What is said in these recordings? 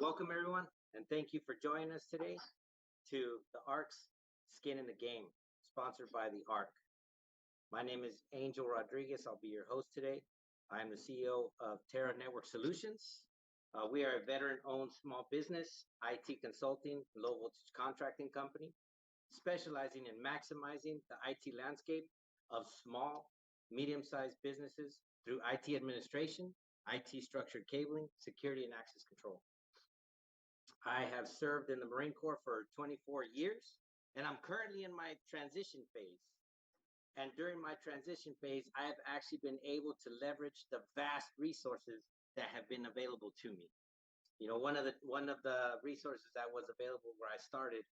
Welcome, everyone, and thank you for joining us today to the ARC's Skin in the Game, sponsored by the ARC. My name is Angel Rodriguez. I'll be your host today. I'm the CEO of Terra Network Solutions. We are a veteran-owned small business, IT consulting, low-voltage contracting company, specializing in maximizing the IT landscape of small, medium-sized businesses through IT administration, IT structured cabling, security, and access control. I have served in the Marine Corps for 24 years, and I'm currently in my transition phase. And during my transition phase, I have actually been able to leverage the vast resources that have been available to me. You know, one of the resources that was available where I started,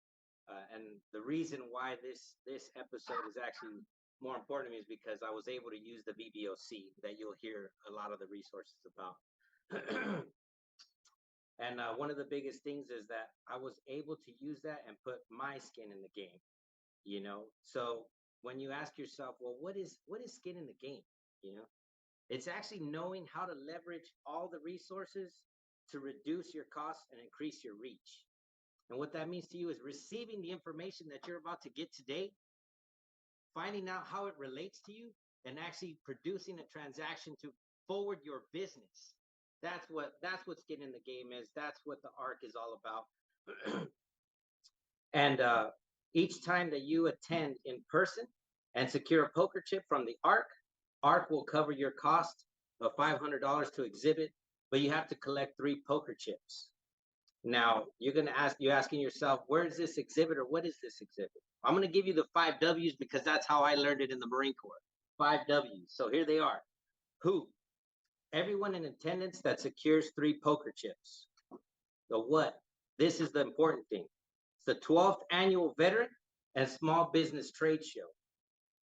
and the reason why this episode is actually more important to me is because I was able to use the VBOC that you'll hear a lot of the resources about. And one of the biggest things is that I was able to use that and put my skin in the game, you know? So when you ask yourself, well, what is skin in the game? You know, it's actually knowing how to leverage all the resources to reduce your costs and increase your reach. And what that means to you is receiving the information that you're about to get today, finding out how it relates to you, and actually producing a transaction to forward your business. That's what skin in the game is. That's what the ARC is all about. And each time that you attend in person and secure a poker chip from the ARC will cover your cost of $500 to exhibit, but you have to collect 3 poker chips. Now you're asking yourself, where is this exhibit, or what is this exhibit? I'm going to give you the 5 W's because that's how I learned it in the Marine Corps. 5 W's. So here they are. Who? Everyone in attendance that secures 3 poker chips. The what? This is the important thing. It's the 12th annual Veteran and Small Business Trade Show.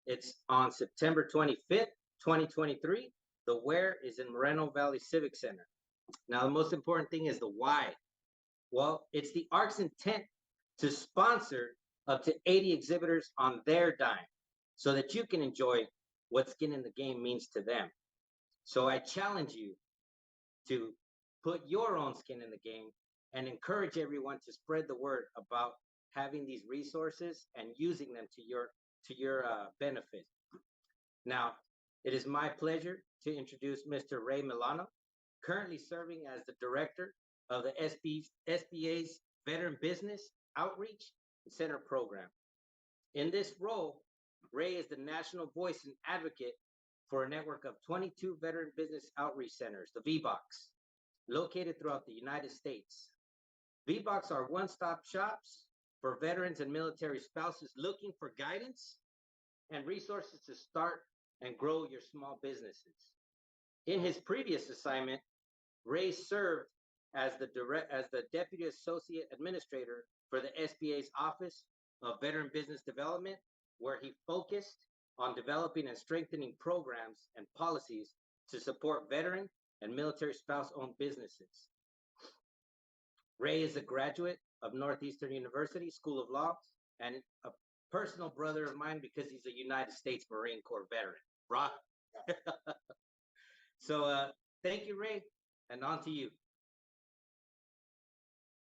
It's on September 25th, 2023. The where is in Moreno Valley Civic Center. Now, the most important thing is the why. Well, it's the ARC's intent to sponsor up to 80 exhibitors on their dime so that you can enjoy what skin in the game means to them. So I challenge you to put your own skin in the game and encourage everyone to spread the word about having these resources and using them to your benefit. Now, it is my pleasure to introduce Mr. Ray Milano, currently serving as the director of the SBA's Veteran Business Outreach Center program. In this role, Ray is the national voice and advocate for a network of 22 Veteran Business Outreach Centers, the VBOCs, located throughout the United States. VBOCs are one-stop shops for veterans and military spouses looking for guidance and resources to start and grow your small businesses. In his previous assignment, Ray served as the Deputy Associate Administrator for the SBA's Office of Veteran Business Development, where he focused on developing and strengthening programs and policies to support veteran and military spouse-owned businesses. Ray is a graduate of Northeastern University School of Law and a personal brother of mine because he's a United States Marine Corps veteran. Rock. So thank you, Ray, and on to you.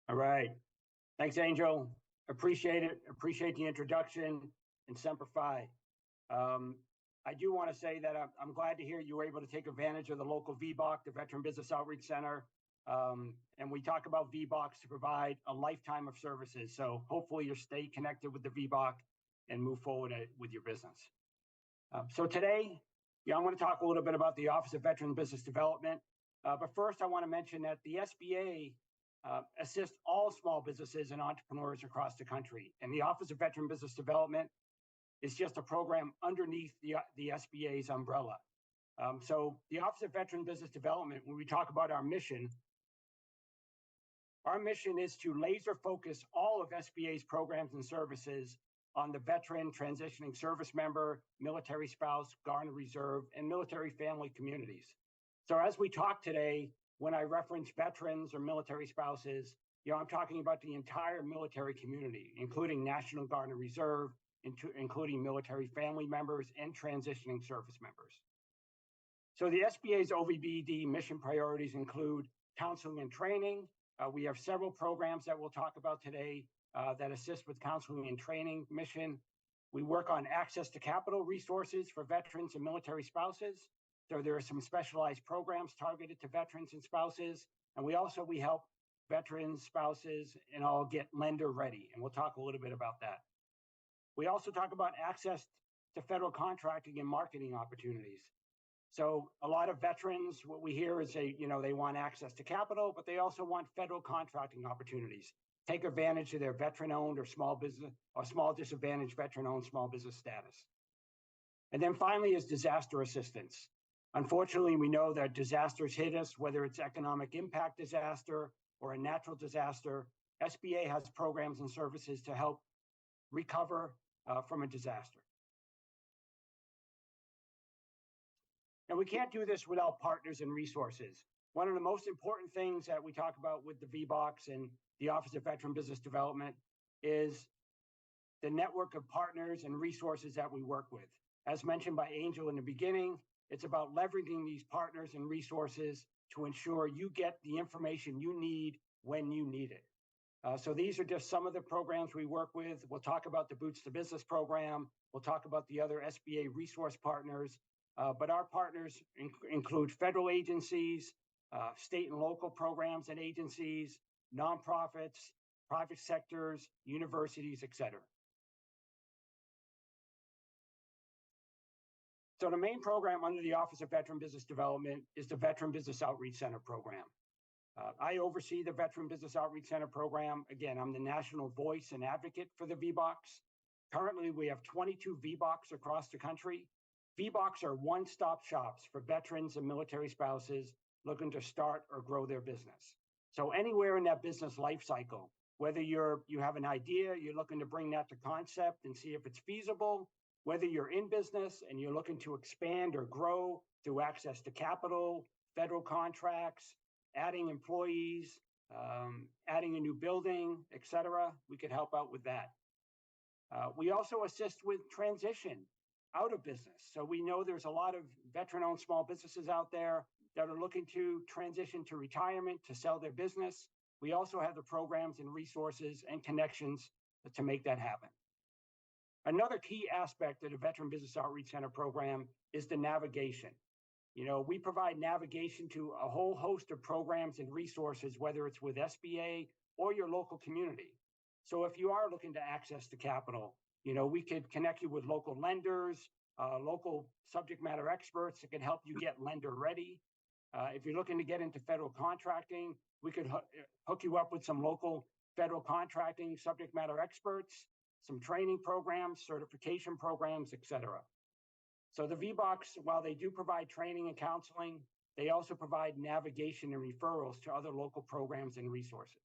All right. Thanks, Angel. Appreciate it. Appreciate the introduction, and Semper Fi. I do want to say that I'm glad to hear you were able to take advantage of the local VBOC, the Veteran Business Outreach Center. And we talk about VBOCs to provide a lifetime of services. So hopefully you stay connected with the VBOC and move forward with your business. So today, I want to talk a little bit about the Office of Veteran Business Development. But first, I want to mention that the SBA assists all small businesses and entrepreneurs across the country. And the Office of Veteran Business Development is just a program underneath the SBA's umbrella. So the Office of Veteran Business Development, when we talk about our mission is to laser focus all of SBA's programs and services on the veteran, transitioning service member, military spouse, Guard and Reserve, and military family communities. So as we talk today, when I reference veterans or military spouses, I'm talking about the entire military community, including National Guard and Reserve, including military family members and transitioning service members. So the SBA's OVBD mission priorities include counseling and training, We have several programs that we'll talk about today that assist with counseling and training mission. We work on access to capital resources for veterans and military spouses. So there are some specialized programs targeted to veterans and spouses. And we help veterans, spouses, and all get lender ready. And we'll talk a little bit about that. We also talk about access to federal contracting and marketing opportunities. So a lot of veterans, what we hear is they want access to capital, but they also want federal contracting opportunities. Take advantage of their veteran-owned or small business or small disadvantaged veteran-owned small business status. And then finally is disaster assistance. Unfortunately, we know that disasters hit us, whether it's economic impact disaster or a natural disaster. SBA has programs and services to help recover from a disaster. And we can't do this without partners and resources. One of the most important things that we talk about with the VBOX and the Office of Veteran Business Development is the network of partners and resources that we work with. As mentioned by Angel in the beginning, it's about leveraging these partners and resources to ensure you get the information you need when you need it. So these are just some of the programs we work with. We'll talk about the Boots to Business program. We'll talk about the other SBA resource partners. But our partners include federal agencies, state and local programs and agencies, nonprofits, private sectors, universities, et cetera. So the main program under the Office of Veteran Business Development is the Veteran Business Outreach Center program. I oversee the Veteran Business Outreach Center program. Again, I'm the national voice and advocate for the VBOX. Currently, we have 22 VBOX across the country. VBOX are one-stop shops for veterans and military spouses looking to start or grow their business. So anywhere in that business life cycle, whether you have an idea, you're looking to bring that to concept and see if it's feasible, whether you're in business and you're looking to expand or grow through access to capital, federal contracts, adding employees, adding a new building, et cetera, we could help out with that. We also assist with transition out of business. So we know there's a lot of veteran-owned small businesses out there that are looking to transition to retirement, to sell their business. We also have the programs and resources and connections to make that happen. Another key aspect of the Veteran Business Outreach Center program is the navigation. We provide navigation to a whole host of programs and resources, whether it's with SBA or your local community. So if you are looking to access the capital, we could connect you with local lenders, local subject matter experts that can help you get lender ready. If you're looking to get into federal contracting, we could hook you up with some local federal contracting subject matter experts, some training programs, certification programs, et cetera. So the VBOX, while they do provide training and counseling, they also provide navigation and referrals to other local programs and resources.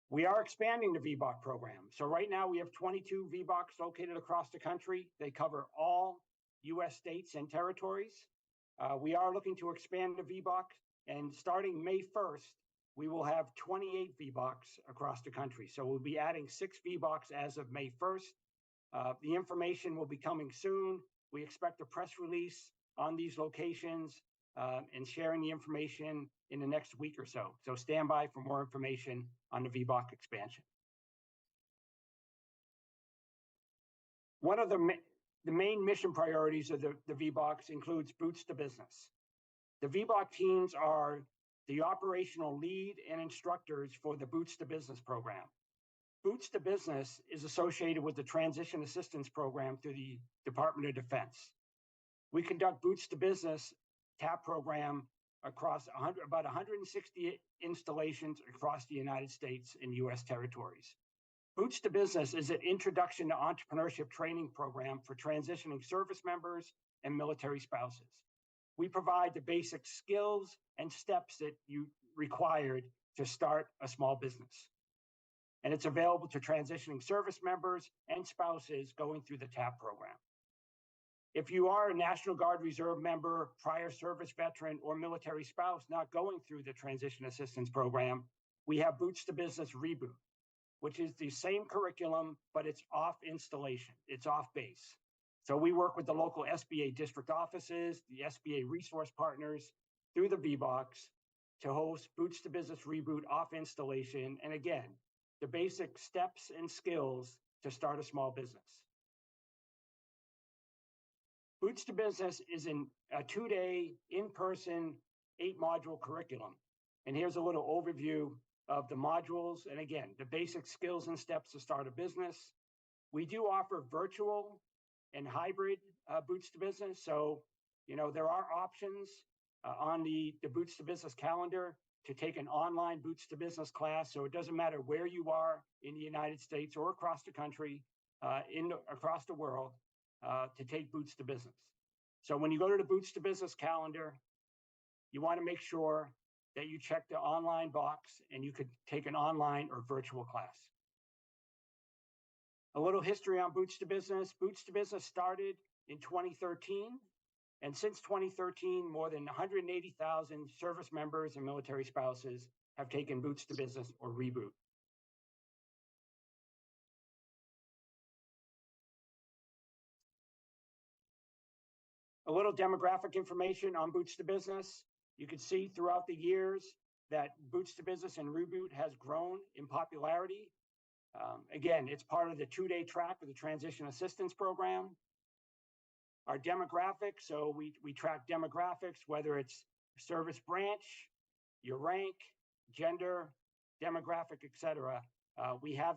We are expanding the VBOC program. So right now we have 22 VBOCs located across the country. They cover all U.S. states and territories. We are looking to expand the VBOC, and starting May 1st, we will have 28 VBOCs across the country. So we'll be adding 6 VBOCs as of May 1st. The information will be coming soon. We expect a press release on these locations and sharing the information in the next week or so. So stand by for more information on the VBOC expansion. One of the main mission priorities of the VBOX includes Boots to Business. The VBOC teams are the operational lead and instructors for the Boots to Business program. Boots to Business is associated with the Transition Assistance Program through the Department of Defense. We conduct Boots to Business TAP program across about 160 installations across the United States and U.S. territories. Boots to Business is an introduction to entrepreneurship training program for transitioning service members and military spouses. We provide the basic skills and steps that you required to start a small business. And it's available to transitioning service members and spouses going through the TAP program. If you are a National Guard Reserve member, prior service veteran, or military spouse not going through the Transition Assistance Program, we have Boots to Business Reboot, which is the same curriculum, but it's off installation. It's off base. So we work with the local SBA district offices, the SBA resource partners, through the VBox to host Boots to Business Reboot off installation. And again, the basic steps and skills to start a small business. Boots to Business is a 2-day in-person 8-module curriculum. And here's a little overview of the modules. And again, the basic skills and steps to start a business. We do offer virtual and hybrid Boots to Business. So, there are options on the Boots to Business calendar to take an online Boots to Business class. So it doesn't matter where you are in the United States or across the country, across the world, to take Boots to Business. So when you go to the Boots to Business calendar, you want to make sure that you check the online box and you could take an online or virtual class. A little history on Boots to Business. Boots to Business started in 2013. And since 2013, more than 180,000 service members and military spouses have taken Boots to Business or Reboot. A little demographic information on Boots to Business. You can see throughout the years that Boots to Business and Reboot has grown in popularity. Again, it's part of the 2-day track of the Transition Assistance Program. Our demographics, so we track demographics, whether it's service branch, your rank, gender, demographic, etc. We have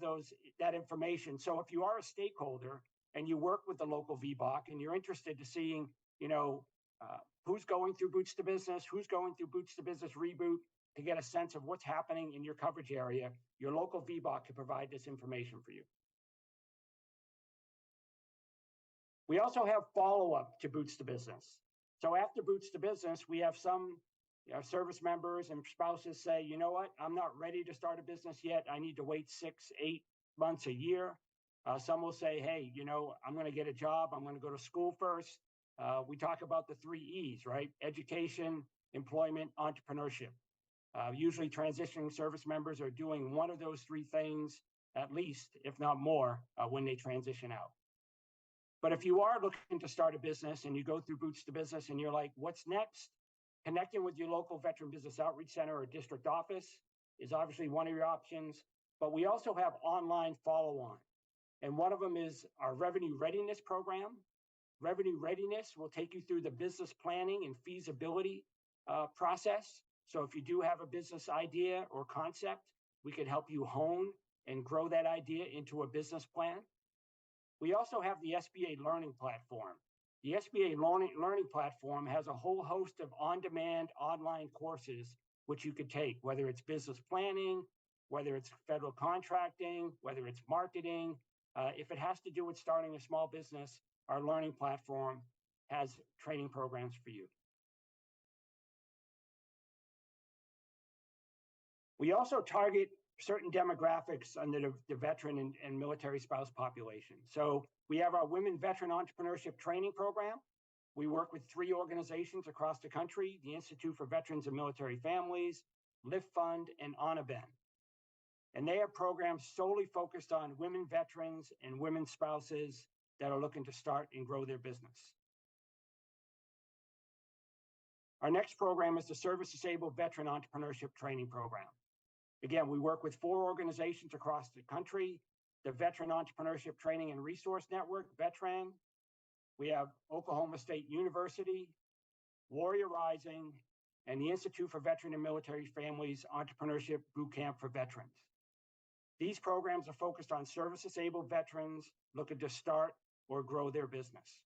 that information. So if you are a stakeholder and you work with the local VBOC and you're interested to seeing, who's going through Boots to Business, who's going through Boots to Business Reboot, to get a sense of what's happening in your coverage area, your local VBOC can provide this information for you. We also have follow-up to Boots to Business. So after Boots to Business, we have some service members and spouses say, you know what, I'm not ready to start a business yet. I need to wait 6, 8 months, a year. Some will say, hey, I'm going to get a job. I'm going to go to school first. We talk about the 3 E's, right? Education, employment, entrepreneurship. Usually transitioning service members are doing one of those 3 things, at least, if not more, when they transition out. But if you are looking to start a business and you go through Boots to Business and you're like, what's next? Connecting with your local Veteran Business Outreach Center or district office is obviously one of your options. But we also have online follow-on. And one of them is our Revenue Readiness Program. Revenue Readiness will take you through the business planning and feasibility process. So if you do have a business idea or concept, we can help you hone and grow that idea into a business plan. We also have the SBA Learning Platform. The SBA Learning Platform has a whole host of on-demand online courses which you could take, whether it's business planning, whether it's federal contracting, whether it's marketing. If it has to do with starting a small business, our learning platform has training programs for you. We also target certain demographics under the veteran and military spouse population. So we have our Women Veteran Entrepreneurship Training Program. We work with 3 organizations across the country, the Institute for Veterans and Military Families, Lift Fund, and Onaben. And they have programs solely focused on women veterans and women spouses that are looking to start and grow their business. Our next program is the Service Disabled Veteran Entrepreneurship Training Program. Again, we work with 4 organizations across the country, the Veteran Entrepreneurship Training and Resource Network, VETRAN. We have Oklahoma State University, Warrior Rising, and the Institute for Veteran and Military Families Entrepreneurship Boot Camp for Veterans. These programs are focused on service-disabled veterans looking to start or grow their business.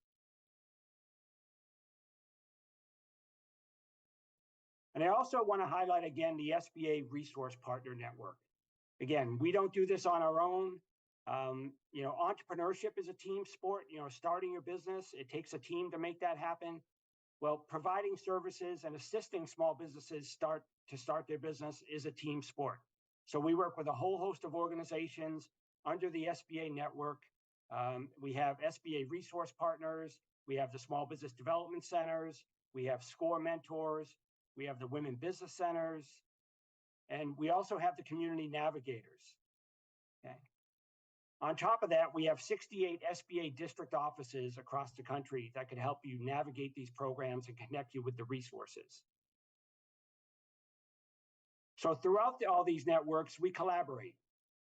And I also want to highlight again the SBA Resource Partner Network. Again, we don't do this on our own. Entrepreneurship is a team sport. Starting your business, it takes a team to make that happen. Well, providing services and assisting small businesses start their business is a team sport. So we work with a whole host of organizations under the SBA network. We have SBA Resource Partners. We have the Small Business Development Centers. We have SCORE Mentors. We have the Women Business Centers, and we also have the Community Navigators. Okay. On top of that, we have 68 SBA district offices across the country that can help you navigate these programs and connect you with the resources. So throughout all these networks, we collaborate.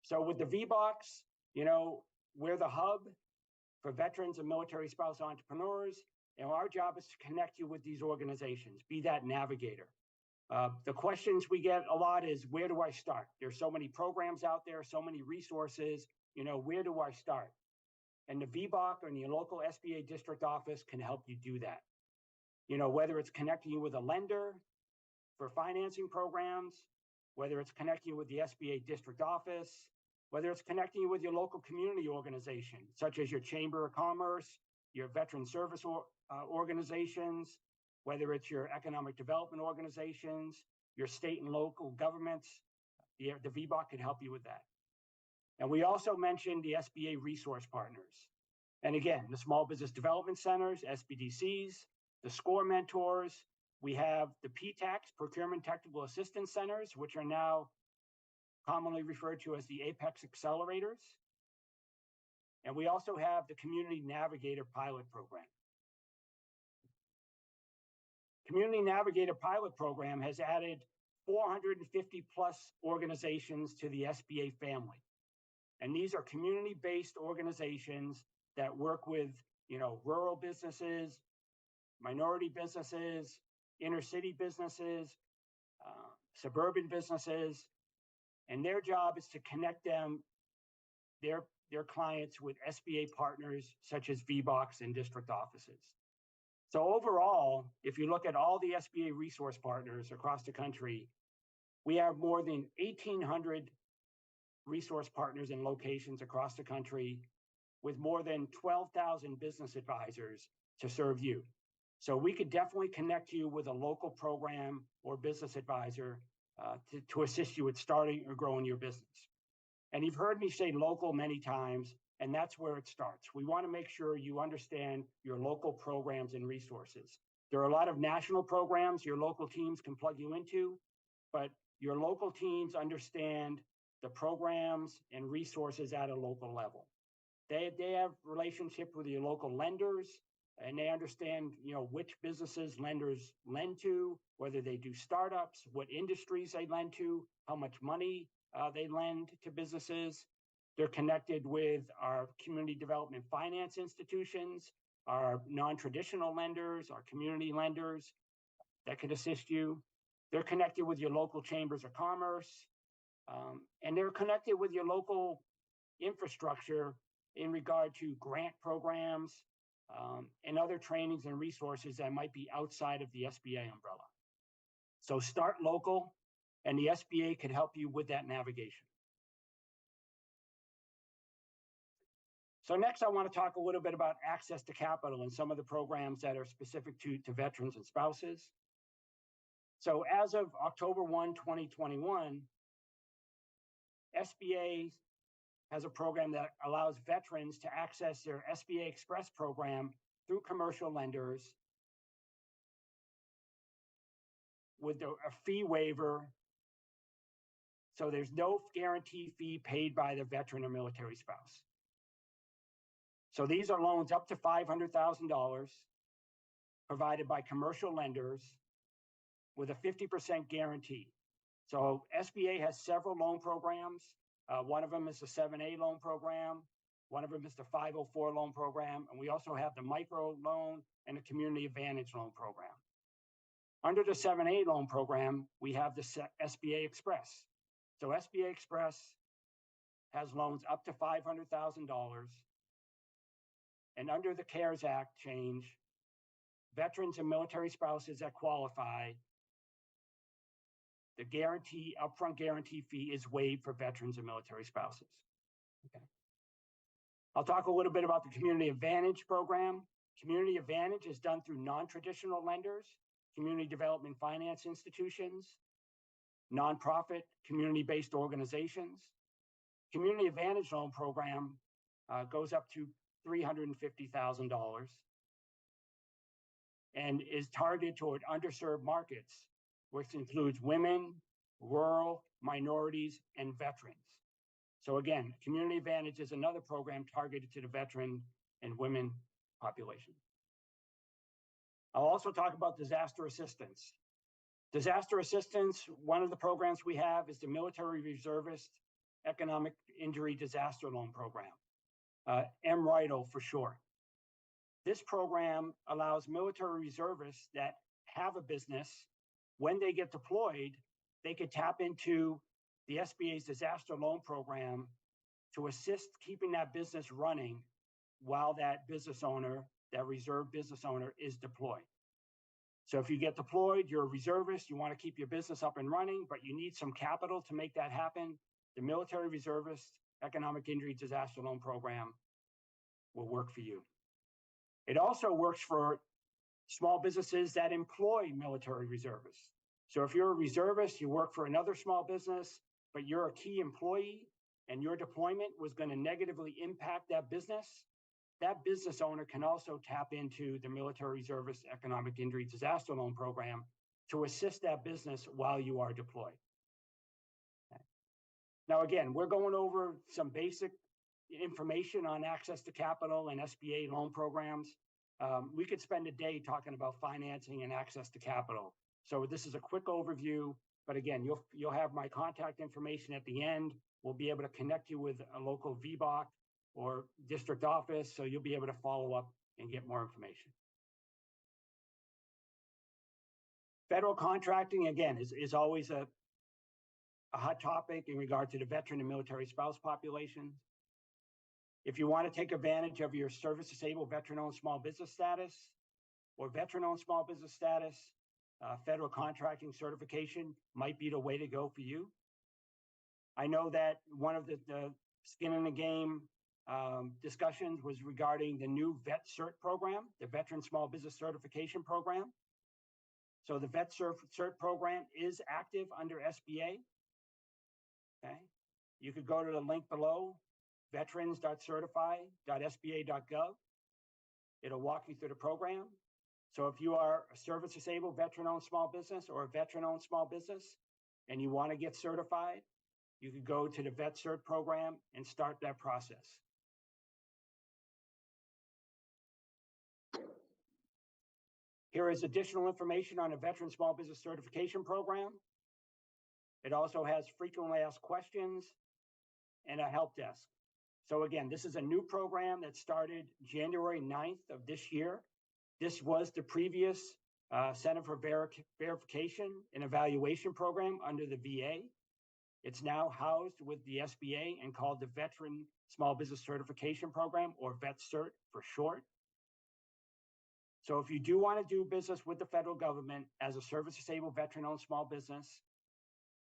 So with the VBOX, we're the hub for veterans and military spouse entrepreneurs. And our job is to connect you with these organizations, be that navigator. The questions we get a lot is, where do I start? There's so many programs out there, so many resources, where do I start? And the VBOC or your local SBA district office can help you do that. Whether it's connecting you with a lender for financing programs, whether it's connecting you with the SBA district office, whether it's connecting you with your local community organization, such as your Chamber of Commerce, your veteran service organizations, whether it's your economic development organizations, your state and local governments, the VBOC can help you with that. And we also mentioned the SBA resource partners. And again, the small business development centers, SBDCs, the SCORE mentors. We have the PTACs, Procurement Technical Assistance Centers, which are now commonly referred to as the Apex Accelerators. And we also have the Community Navigator Pilot Program. Community Navigator Pilot Program has added 450 plus organizations to the SBA family. And these are community-based organizations that work with, rural businesses, minority businesses, inner city businesses, suburban businesses, and their job is to connect their clients with SBA partners such as VBOX and district offices. So overall, if you look at all the SBA resource partners across the country, we have more than 1,800 resource partners in locations across the country with more than 12,000 business advisors to serve you. So we could definitely connect you with a local program or business advisor to assist you with starting or growing your business. And you've heard me say local many times, and that's where it starts. We want to make sure you understand your local programs and resources. There are a lot of national programs your local teams can plug you into, but your local teams understand the programs and resources at a local level. They have relationship with your local lenders, and they understand, which businesses lenders lend to, whether they do startups, what industries they lend to, how much money they lend to businesses. They're connected with our community development finance institutions, our non-traditional lenders, our community lenders that can assist you. They're connected with your local chambers of commerce, and they're connected with your local infrastructure in regard to grant programs, and other trainings and resources that might be outside of the SBA umbrella. So start local, and the SBA can help you with that navigation. So next, I want to talk a little bit about access to capital and some of the programs that are specific to veterans and spouses. So as of October 1, 2021, SBA has a program that allows veterans to access their SBA Express program through commercial lenders with a fee waiver. So there's no guarantee fee paid by the veteran or military spouse. So these are loans up to $500,000 provided by commercial lenders with a 50% guarantee. So SBA has several loan programs. One of them is the 7A loan program. One of them is the 504 loan program. And we also have the micro loan and the community advantage loan program. Under the 7A loan program, we have the SBA Express. So SBA Express has loans up to $500,000. And under the CARES Act change, veterans and military spouses that qualify, the upfront guarantee fee is waived for veterans and military spouses. Okay. I'll talk a little bit about the Community Advantage program. Community Advantage is done through non-traditional lenders, community development finance institutions, nonprofit, community-based organizations. Community Advantage loan program goes up to $350,000 and is targeted toward underserved markets, which includes women, rural, minorities, and veterans. So again, Community Advantage is another program targeted to the veteran and women population. I'll also talk about disaster assistance. Disaster assistance, one of the programs we have is the Military Reservist Economic Injury Disaster Loan Program, MRIDO for short. This program allows military reservists that have a business, when they get deployed, they could tap into the SBA's disaster loan program to assist keeping that business running while that business owner, that reserve business owner, is deployed. So if you get deployed, you're a reservist, you want to keep your business up and running, but you need some capital to make that happen, the Military Reservist Economic Injury Disaster Loan Program will work for you. It also works for small businesses that employ military reservists. So if you're a reservist, you work for another small business, but you're a key employee and your deployment was going to negatively impact that business owner can also tap into the Military Reservist Economic Injury Disaster Loan Program to assist that business while you are deployed. Okay. Now, again, we're going over some basic information on access to capital and SBA loan programs. We could spend a day talking about financing and access to capital. So this is a quick overview, but again, you'll have my contact information at the end. We'll be able to connect you with a local VBOC or district office, so you'll be able to follow up and get more information. Federal contracting, again, is always a hot topic in regard to the veteran and military spouse populations. If you want to take advantage of your service-disabled veteran-owned small business status or veteran-owned small business status, federal contracting certification might be the way to go for you. I know that one of the skin in the game discussions was regarding the new VET CERT program, the Veteran Small Business Certification Program. So the VET CERT program is active under SBA. Okay, you could go to the link below, veterans.certify.sba.gov. It'll walk you through the program. So if you are a service-disabled veteran-owned small business or a veteran-owned small business and you want to get certified, you could go to the VET CERT program and start that process. Here is additional information on the Veteran Small Business Certification Program. It also has frequently asked questions and a help desk. So again, this is a new program that started January 9th of this year. This was the previous Center for Verification and Evaluation Program under the VA. It's now housed with the SBA and called the Veteran Small Business Certification Program, or VET CERT for short. So if you do want to do business with the federal government as a service-disabled veteran-owned small business,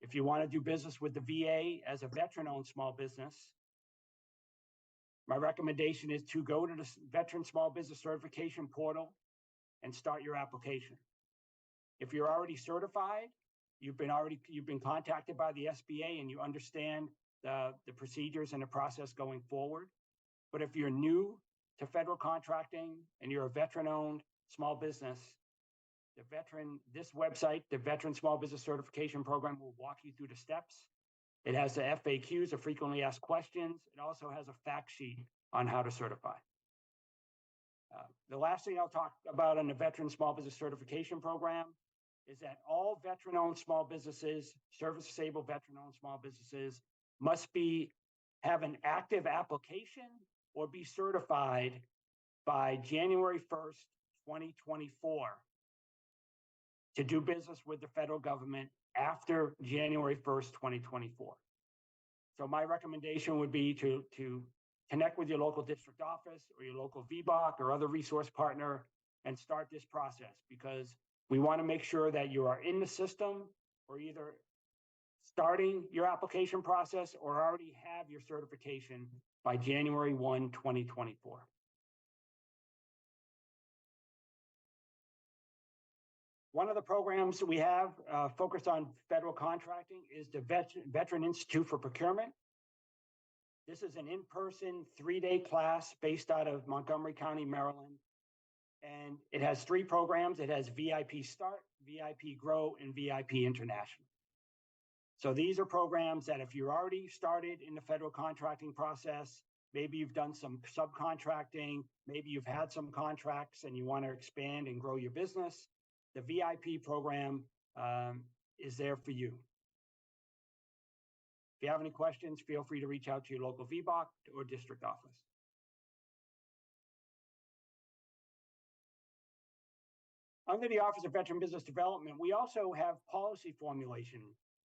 if you want to do business with the VA as a veteran-owned small business, my recommendation is to go to the Veteran Small Business Certification portal and start your application. If you're already certified, you've been contacted by the SBA and you understand the procedures and the process going forward. But if you're new to federal contracting and you're a veteran-owned small business, this website, the Veteran Small Business Certification Program, will walk you through the steps. It has the FAQs, the frequently asked questions. It also has a fact sheet on how to certify. The last thing I'll talk about on the Veteran Small Business Certification Program is that all veteran-owned small businesses, service-disabled veteran-owned small businesses, must have an active application or be certified by January 1st, 2024 to do business with the federal government after January 1st, 2024. So my recommendation would be to connect with your local district office or your local VBOC or other resource partner and start this process, because we want to make sure that you are in the system or either starting your application process or already have your certification by January 1, 2024. One of the programs we have focused on federal contracting is the Veteran Institute for Procurement. This is an in-person 3-day class based out of Montgomery County, Maryland. And it has 3 programs. It has VIP Start, VIP Grow, and VIP International. So these are programs that if you're already started in the federal contracting process, maybe you've done some subcontracting, maybe you've had some contracts and you want to expand and grow your business, the VIP program is there for you. If you have any questions, feel free to reach out to your local VBOC or district office. Under the Office of Veteran Business Development, we also have policy formulation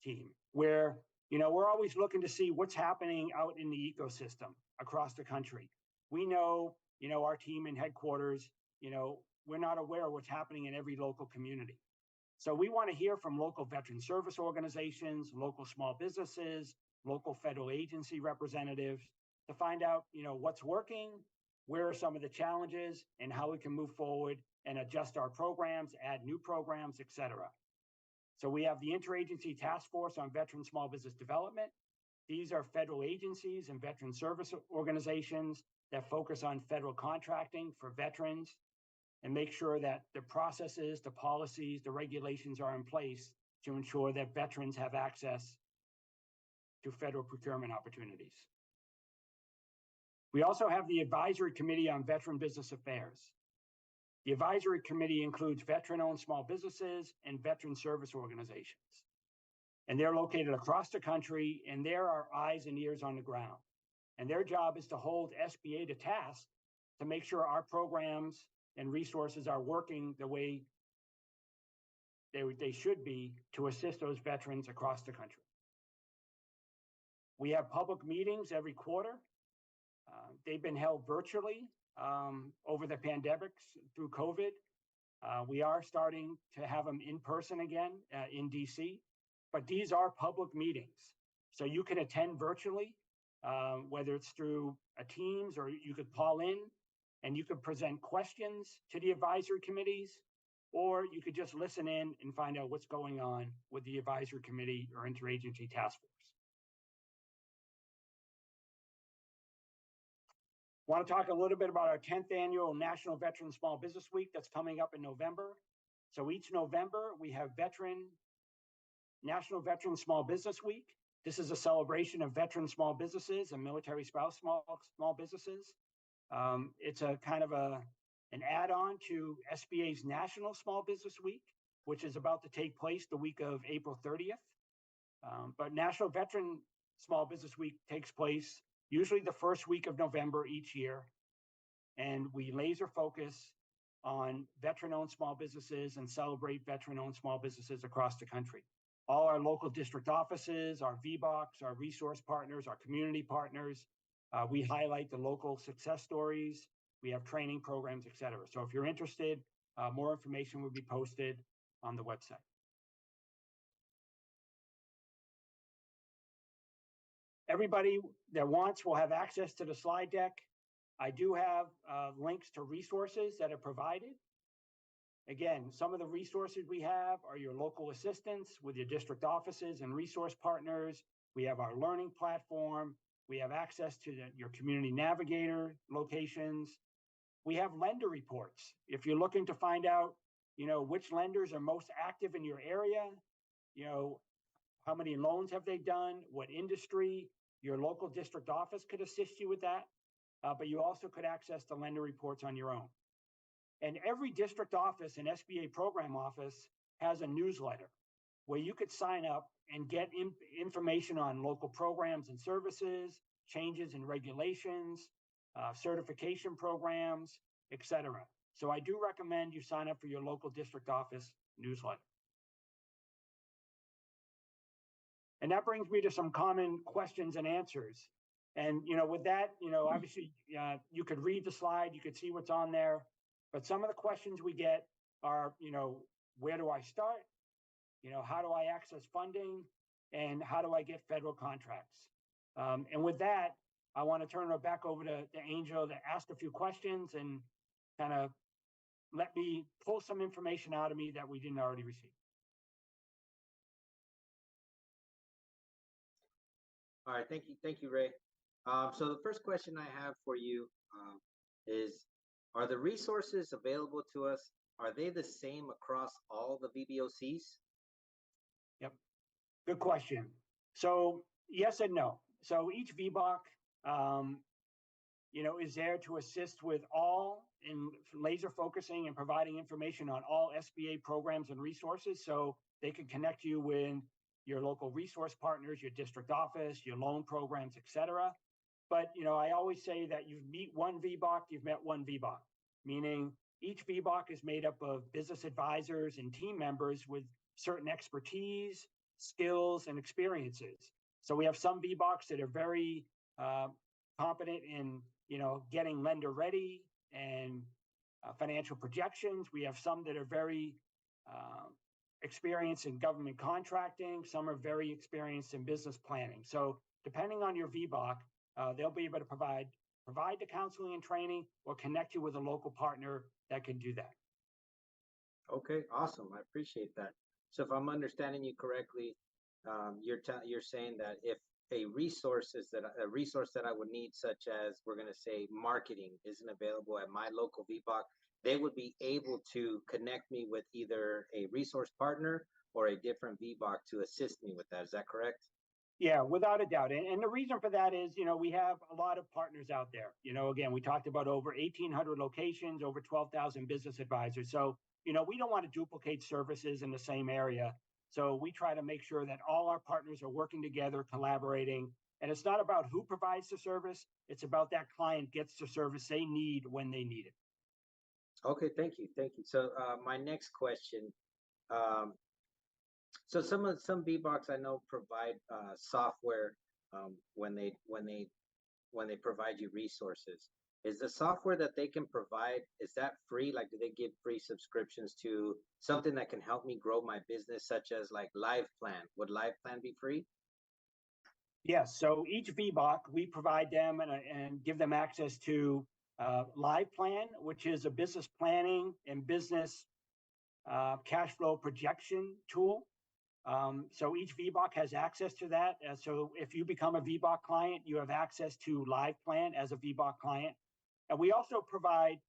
team where, we're always looking to see what's happening out in the ecosystem across the country. We know, our team in headquarters, we're not aware of what's happening in every local community. So we want to hear from local veteran service organizations, local small businesses, local federal agency representatives to find out, what's working, where are some of the challenges, and how we can move forward and adjust our programs, add new programs, et cetera. So we have the Interagency Task Force on Veteran Small Business Development. These are federal agencies and veteran service organizations that focus on federal contracting for veterans and make sure that the processes, the policies, the regulations are in place to ensure that veterans have access to federal procurement opportunities. We also have the Advisory Committee on Veteran Business Affairs. The advisory committee includes veteran-owned small businesses and veteran service organizations. And they're located across the country, and they're our eyes and ears on the ground. And their job is to hold SBA to task to make sure our programs and resources are working the way they should be to assist those veterans across the country. We have public meetings every quarter. They've been held virtually over the pandemics through COVID. We are starting to have them in person again in DC, but these are public meetings. So you can attend virtually, whether it's through a Teams or you could call in and you could present questions to the advisory committees, or you could just listen in and find out what's going on with the advisory committee or interagency task force. Want to talk a little bit about our 10th annual National Veteran Small Business Week that's coming up in November. So each November, we have National Veteran Small Business Week. This is a celebration of veteran small businesses and military spouse small businesses. It's a kind of an add-on to SBA's National Small Business Week, which is about to take place the week of April 30th. But National Veteran Small Business Week takes place usually the first week of November each year. And we laser focus on veteran-owned small businesses and celebrate veteran-owned small businesses across the country. All our local district offices, our VBOCs, our resource partners, our community partners, we highlight the local success stories. We have training programs, et cetera. So if you're interested, more information will be posted on the website. Everybody that wants will have access to the slide deck. I do have links to resources that are provided. Again, some of the resources we have are your local assistants with your district offices and resource partners. We have our learning platform. We have access to your community navigator locations. We have lender reports. If you're looking to find out, which lenders are most active in your area, how many loans have they done, what industry, your local district office could assist you with that. But you also could access the lender reports on your own. And every district office and SBA program office has a newsletter where you could sign up and get information on local programs and services, changes in regulations, certification programs, et cetera. So I do recommend you sign up for your local district office newsletter. And that brings me to some common questions and answers. And, with that, obviously you could read the slide, you could see what's on there, but some of the questions we get are, where do I start? How do I access funding? And how do I get federal contracts? And with that, I want to turn it back over to Angel to ask a few questions and kind of let me pull some information out of me that we didn't already receive. All right, thank you, Ray. So the first question I have for you is, are the resources available to us, are they the same across all the VBOCs? Yep, good question. So yes and no. So each VBOC, is there to assist with all in laser focusing and providing information on all SBA programs and resources. So They can connect you with your local resource partners, your district office, your loan programs, et cetera. But, I always say that you meet one VBOC, you've met one VBOC, meaning each VBOC is made up of business advisors and team members with certain expertise, skills, and experiences. So we have some VBOCs that are very competent in, getting lender ready and financial projections. We have some that are very experienced in government contracting. Some are very experienced in business planning. So depending on your VBOC, they'll be able to provide the counseling and training or connect you with a local partner that can do that. Okay, awesome. I appreciate that. So if I'm understanding you correctly, you're saying that if a resource that I would need, such as, we're going to say, marketing, isn't available at my local VBOC, they would be able to connect me with either a resource partner or a different VBOC to assist me with that. Is that correct? Yeah, without a doubt. And the reason for that is, we have a lot of partners out there. Again, we talked about over 1,800 locations, over 12,000 business advisors. So, we don't want to duplicate services in the same area. So we try to make sure that all our partners are working together, collaborating. And it's not about who provides the service. It's about that client gets the service they need when they need it. Okay, thank you. So my next question, so some VBOCs I know provide software when they provide you resources. Is the software that they can provide, is that free? Like, do they give free subscriptions to something that can help me grow my business, such as like LivePlan? Would LivePlan be free? Yes. So each VBOC, we provide them and give them access to LivePlan, which is a business planning and business cash flow projection tool. So each VBOC has access to that. So if you become a VBOC client, you have access to LivePlan as a VBOC client. And we also provide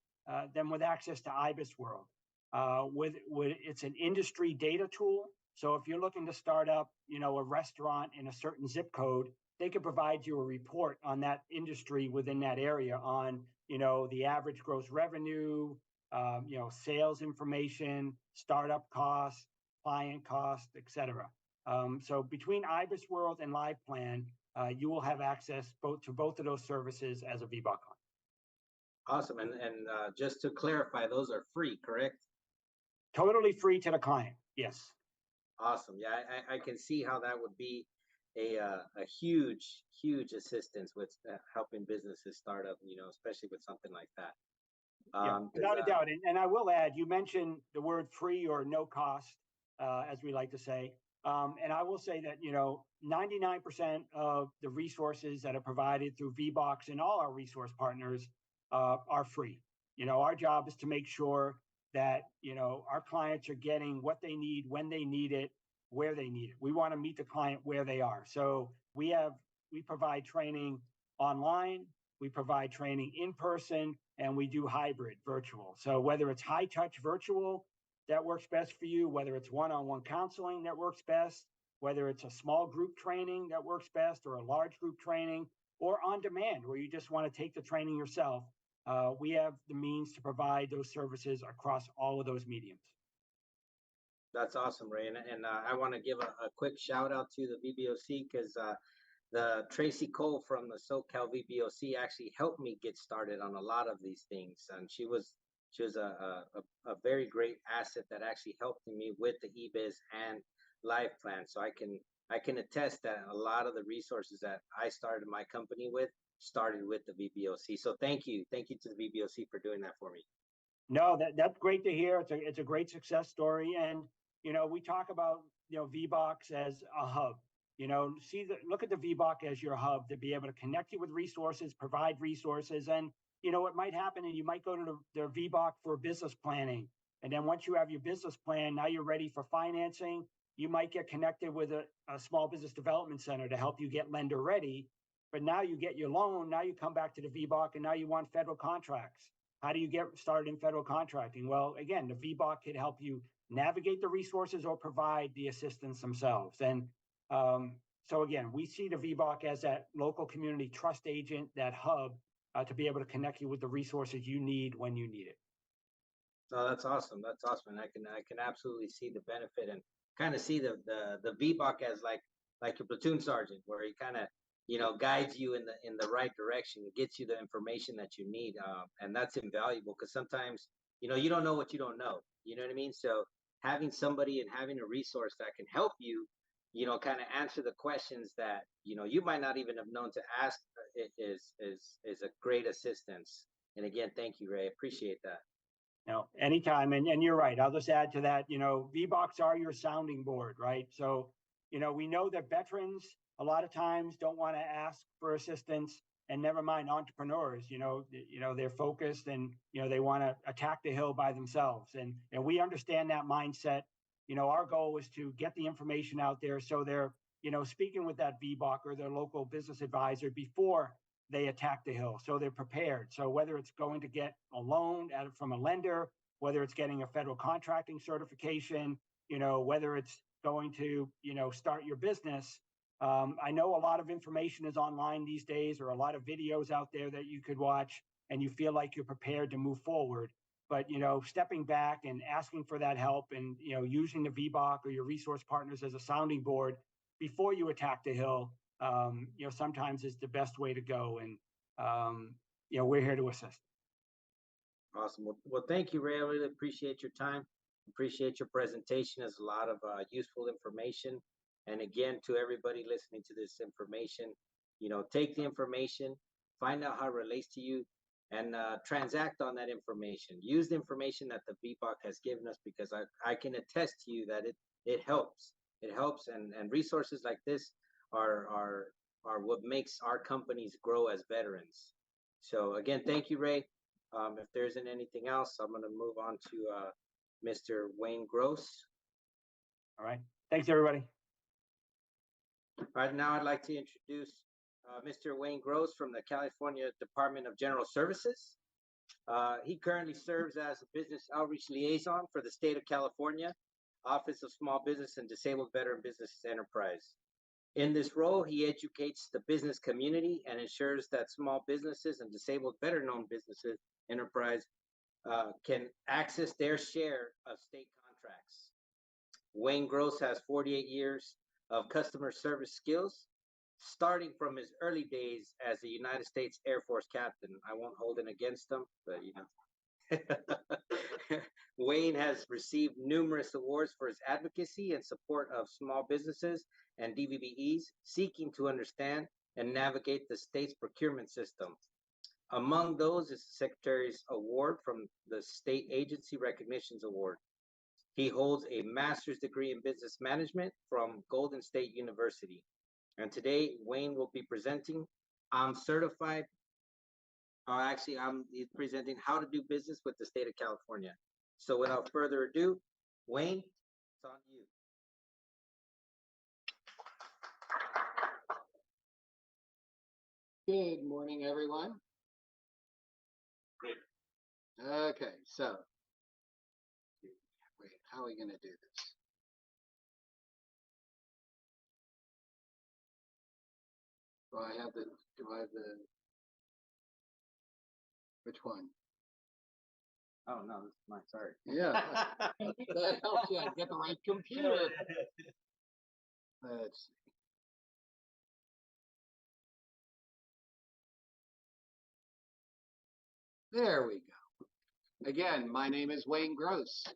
them with access to IBIS World. It's an industry data tool. So if you're looking to start up, a restaurant in a certain zip code, they can provide you a report on that industry within that area on, the average gross revenue, sales information, startup costs, client costs, et cetera. So between IBIS World and LivePlan, you will have access to both of those services as a VBOC client. Awesome. And just to clarify, those are free, correct? Totally free to the client. Yes. Awesome. Yeah, I can see how that would be a huge assistance with helping businesses start up, especially with something like that. Yeah, without a doubt. And I will add, you mentioned the word free or no cost, as we like to say. And I will say that, 99% of the resources that are provided through VBOCs and all our resource partners are free. Our job is to make sure that, our clients are getting what they need, when they need it, where they need it. We want to meet the client where they are. So we provide training online, we provide training in person, and we do hybrid virtual. So whether it's high touch virtual that works best for you, whether it's one-on-one counseling that works best, whether it's a small group training that works best, or a large group training, or on demand where you just want to take the training yourself, we have the means to provide those services across all of those mediums. That's awesome, Ray. And I want to give a quick shout out to the VBOC, because the Tracy Cole from the SoCal VBOC actually helped me get started on a lot of these things. And she was a very great asset that actually helped me with the eBiz and LivePlan. So I can attest that a lot of the resources that I started my company with started with the VBOC. So thank you to the VBOC for doing that for me. No, that's great to hear. It's a great success story. And we talk about VBOCs as a hub. Look at the VBOC as your hub to be able to connect you with resources, provide resources. And it might happen, and you might go to their VBOC for business planning. And then once you have your business plan, now you're ready for financing. You might get connected with a small business development center to help you get lender ready. But now you get your loan. Now you come back to the VBOC, and now you want federal contracts. How do you get started in federal contracting? Well, again, the VBOC can help you navigate the resources or provide the assistance themselves. And so again, we see the VBOC as that local community trust agent, that hub to be able to connect you with the resources you need when you need it. No, that's awesome. That's awesome. And I can absolutely see the benefit. kind of see the VBOC as like your platoon sergeant, where he kind of guides you in the right direction. It gets you the information that you need, and that's invaluable because sometimes you don't know what you don't know. You know what I mean? So having somebody and having a resource that can help you, kind of answer the questions that you might not even have known to ask is a great assistance. And again, thank you, Ray. Appreciate that. No, anytime. And you're right. I'll just add to that, VBOCs are your sounding board, right? So, we know that veterans a lot of times don't want to ask for assistance, and never mind entrepreneurs, they're focused and, they want to attack the hill by themselves. And we understand that mindset. Our goal is to get the information out there so they're, speaking with that VBOC or their local business advisor before they attack the hill, so they're prepared. So whether it's going to get a loan from a lender, whether it's getting a federal contracting certification, whether it's going to, start your business. I know a lot of information is online these days, or a lot of videos out there that you could watch, and you feel like you're prepared to move forward. But, stepping back and asking for that help and, using the VBOC or your resource partners as a sounding board before you attack the hill, sometimes is the best way to go. And, we're here to assist. Awesome. Well, thank you, Ray. I really appreciate your time. Appreciate your presentation. There's a lot of useful information. And again, to everybody listening to this information, take the information, find out how it relates to you, and transact on that information. Use the information that the VBOC has given us, because I can attest to you that it helps. It helps, and resources like this are what makes our companies grow as veterans. So again, thank you, Ray. If there isn't anything else, I'm going to move on to Mr. Wayne Gross. All right. Thanks, everybody. All right, now I'd like to introduce Mr. Wayne Gross from the California Department of General Services. He currently serves as a business outreach liaison for the state of California, Office of Small Business and Disabled Veteran Business Enterprise. In this role, he educates the business community and ensures that small businesses and disabled veteran-owned businesses enterprise can access their share of state contracts. Wayne Gross has 48 years of customer service skills, starting from his early days as a United States Air Force captain. I won't hold it against him, but Wayne has received numerous awards for his advocacy and support of small businesses and DVBEs seeking to understand and navigate the state's procurement system. Among those is the Secretary's Award from the State Agency Recognitions Award. He holds a master's degree in business management from Golden State University. And today, Wayne will be presenting, I'm presenting how to do business with the state of California. So without further ado, Wayne, it's on you. Good morning, everyone. Okay, so wait, how are we going to do this? Do I have the, which one? Oh, no, this is mine, sorry. Yeah, that helps you get the right computer. Let's see. There we go. Again, my name is Wayne Gross.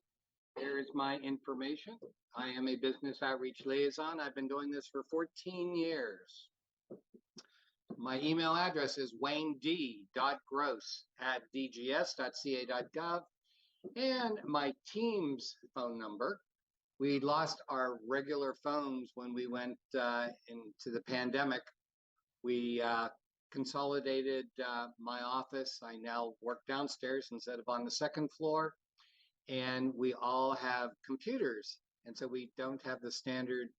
Here's my information. I am a business outreach liaison. I've been doing this for 14 years. My email address is waynd.gross@dgs.ca.gov. And my team's phone number, we lost our regular phones when we went into the pandemic. We consolidated my office. I now work downstairs instead of on the second floor. And we all have computers. And so we don't have the standard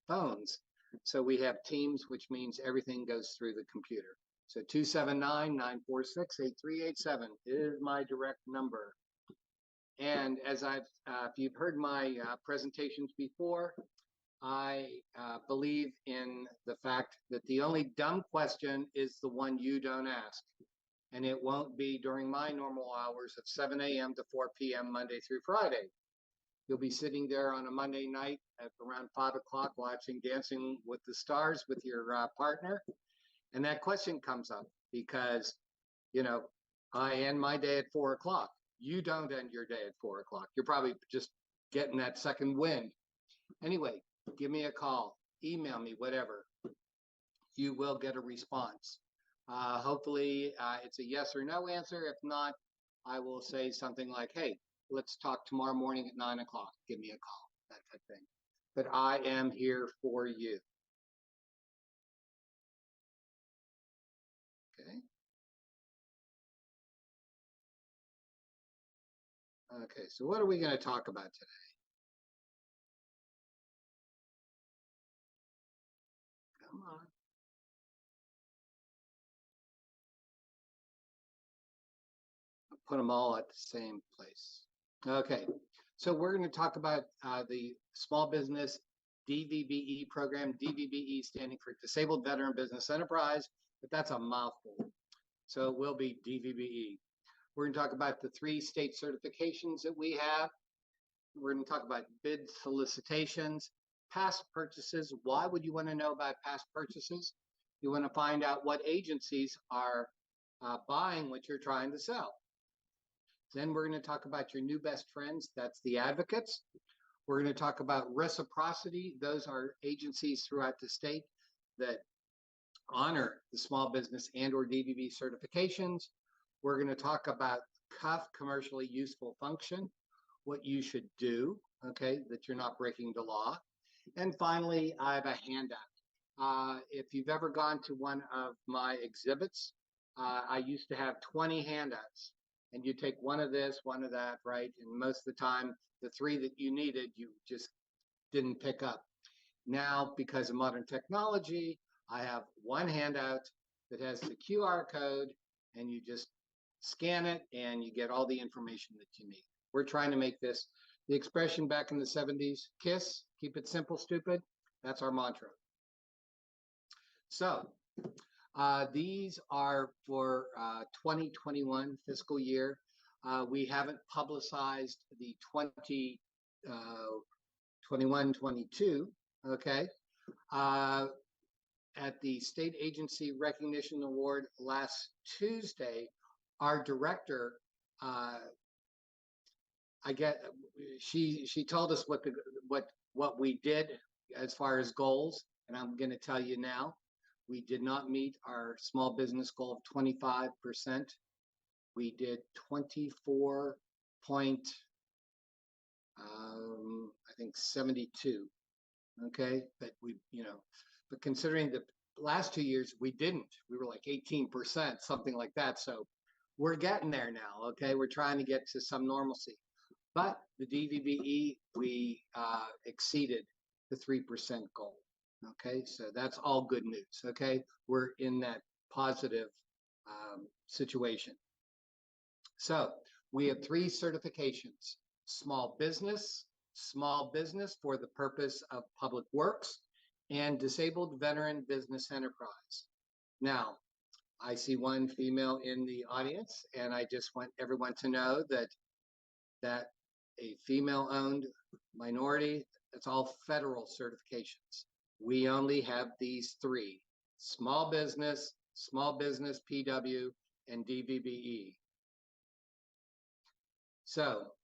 phones. So we have Teams, which means everything goes through the computer. So 279-946-8387 is my direct number. And as if you've heard my presentations before, I believe in the fact that the only dumb question is the one you don't ask. And it won't be during my normal hours of 7 a.m. to 4 p.m. Monday through Friday. You'll be sitting there on a Monday night at around 5 o'clock watching Dancing with the Stars with your partner. And that question comes up because, you know, I end my day at 4 o'clock. You don't end your day at 4 o'clock. You're probably just getting that second wind. Anyway, give me a call, email me, whatever. You will get a response. Hopefully it's a yes or no answer. If not, I will say something like, hey, let's talk tomorrow morning at 9 o'clock. Give me a call, that type of thing. But I am here for you. Okay. Okay, so what are we going to talk about today? Come on. I'll put them all at the same place. Okay, so we're going to talk about the Small Business DVBE program, DVBE standing for Disabled Veteran Business Enterprise, but that's a mouthful. So it will be DVBE. We're going to talk about the 3 state certifications that we have. We're going to talk about bid solicitations, past purchases. Why would you want to know about past purchases? You want to find out what agencies are buying what you're trying to sell. Then we're going to talk about your new best friends. That's the advocates. We're going to talk about reciprocity. Those are agencies throughout the state that honor the small business and or DVB certifications. We're going to talk about CUF, commercially useful function, what you should do, okay, that you're not breaking the law. And finally, I have a handout. If you've ever gone to one of my exhibits, I used to have 20 handouts. And you take one of this, one of that, right? And most of the time, the 3 that you needed, you just didn't pick up. Now, because of modern technology, I have one handout that has the QR code, and you just scan it, and you get all the information that you need. We're trying to make this, the expression back in the 70s, KISS, keep it simple, stupid. That's our mantra. So, these are for 2021 fiscal year. We haven't publicized the 2021-22, okay? At the State Agency Recognition Award last Tuesday, our director, she told us what we did as far as goals, and I'm going to tell you now. We did not meet our small business goal of 25%. We did 24 point, I think 72. Okay, but but considering the last 2 years, we didn't. We were like 18%, something like that. So we're getting there now. Okay, we're trying to get to some normalcy. But the DVBE, we exceeded the 3% goal. Okay, so that's all good news. Okay, we're in that positive situation. So we have 3 certifications: small business for the purpose of public works, and disabled veteran business enterprise. Now, I see one female in the audience, and I just want everyone to know that a female-owned minority, that's all federal certifications. We only have these 3: small business PW, and DVBE. So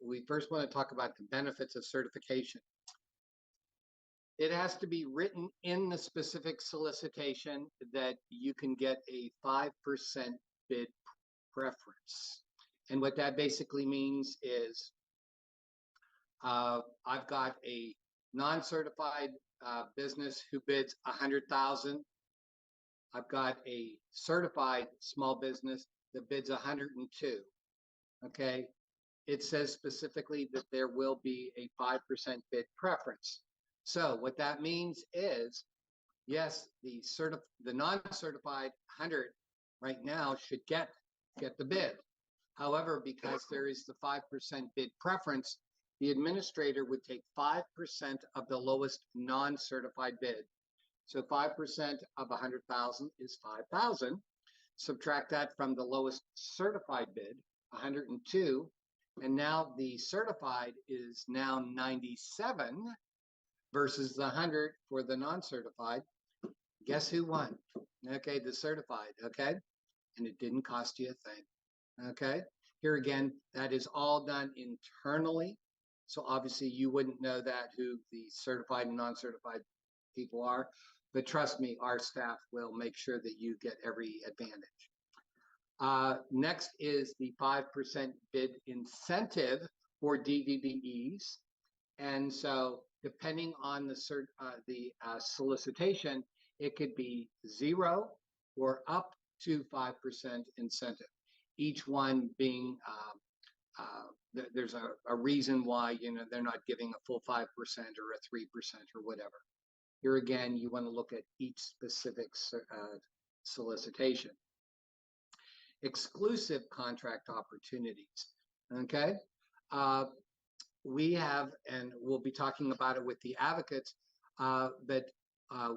we first want to talk about the benefits of certification. It has to be written in the specific solicitation that you can get a 5% bid preference. And what that basically means is I've got a non-certified business who bids 100,000. I've got a certified small business that bids 102. Okay, it says specifically that there will be a 5% bid preference. So what that means is, yes, the non-certified 100 right now should get the bid. However, because there is the 5% bid preference, the administrator would take 5% of the lowest non-certified bid. So 5% of 100,000 is 5,000. Subtract that from the lowest certified bid, 102, And now the certified is now 97 versus the 100 for the non-certified. Guess who won? Okay, the certified, okay? And it didn't cost you a thing, okay? Here again, that is all done internally. So obviously you wouldn't know that, who the certified and non-certified people are. But trust me, our staff will make sure that you get every advantage. Next is the 5% bid incentive for DVBEs. And so depending on the solicitation, it could be 0 or up to 5% incentive. Each one being, there's a reason why, you know, they're not giving a full 5% or a 3% or whatever. Here again, you want to look at each specific solicitation. Exclusive contract opportunities, okay? We have, and we'll be talking about it with the advocates, but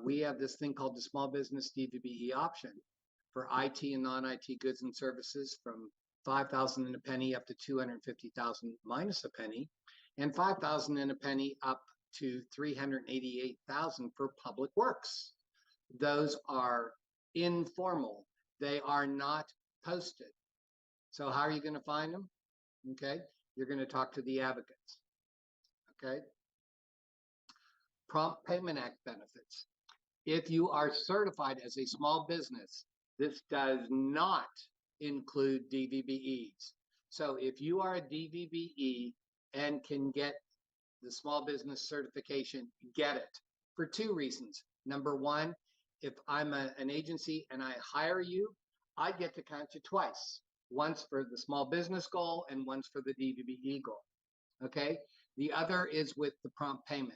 we have this thing called the Small Business DVBE option for IT and non-IT goods and services from $5,000 and a penny up to $250,000 minus a penny, and $5,000 and a penny up to $388,000 for public works. Those are informal. They are not posted. So how are you going to find them? Okay, you're going to talk to the advocates. Okay. Prompt Payment Act benefits. If you are certified as a small business, this does not include DVBEs. So if you are a DVBE and can get the small business certification, get it for 2 reasons. Number one, if I'm an agency and I hire you, I get to count you twice. Once for the small business goal and once for the DVBE goal. Okay. The other is with the prompt payment.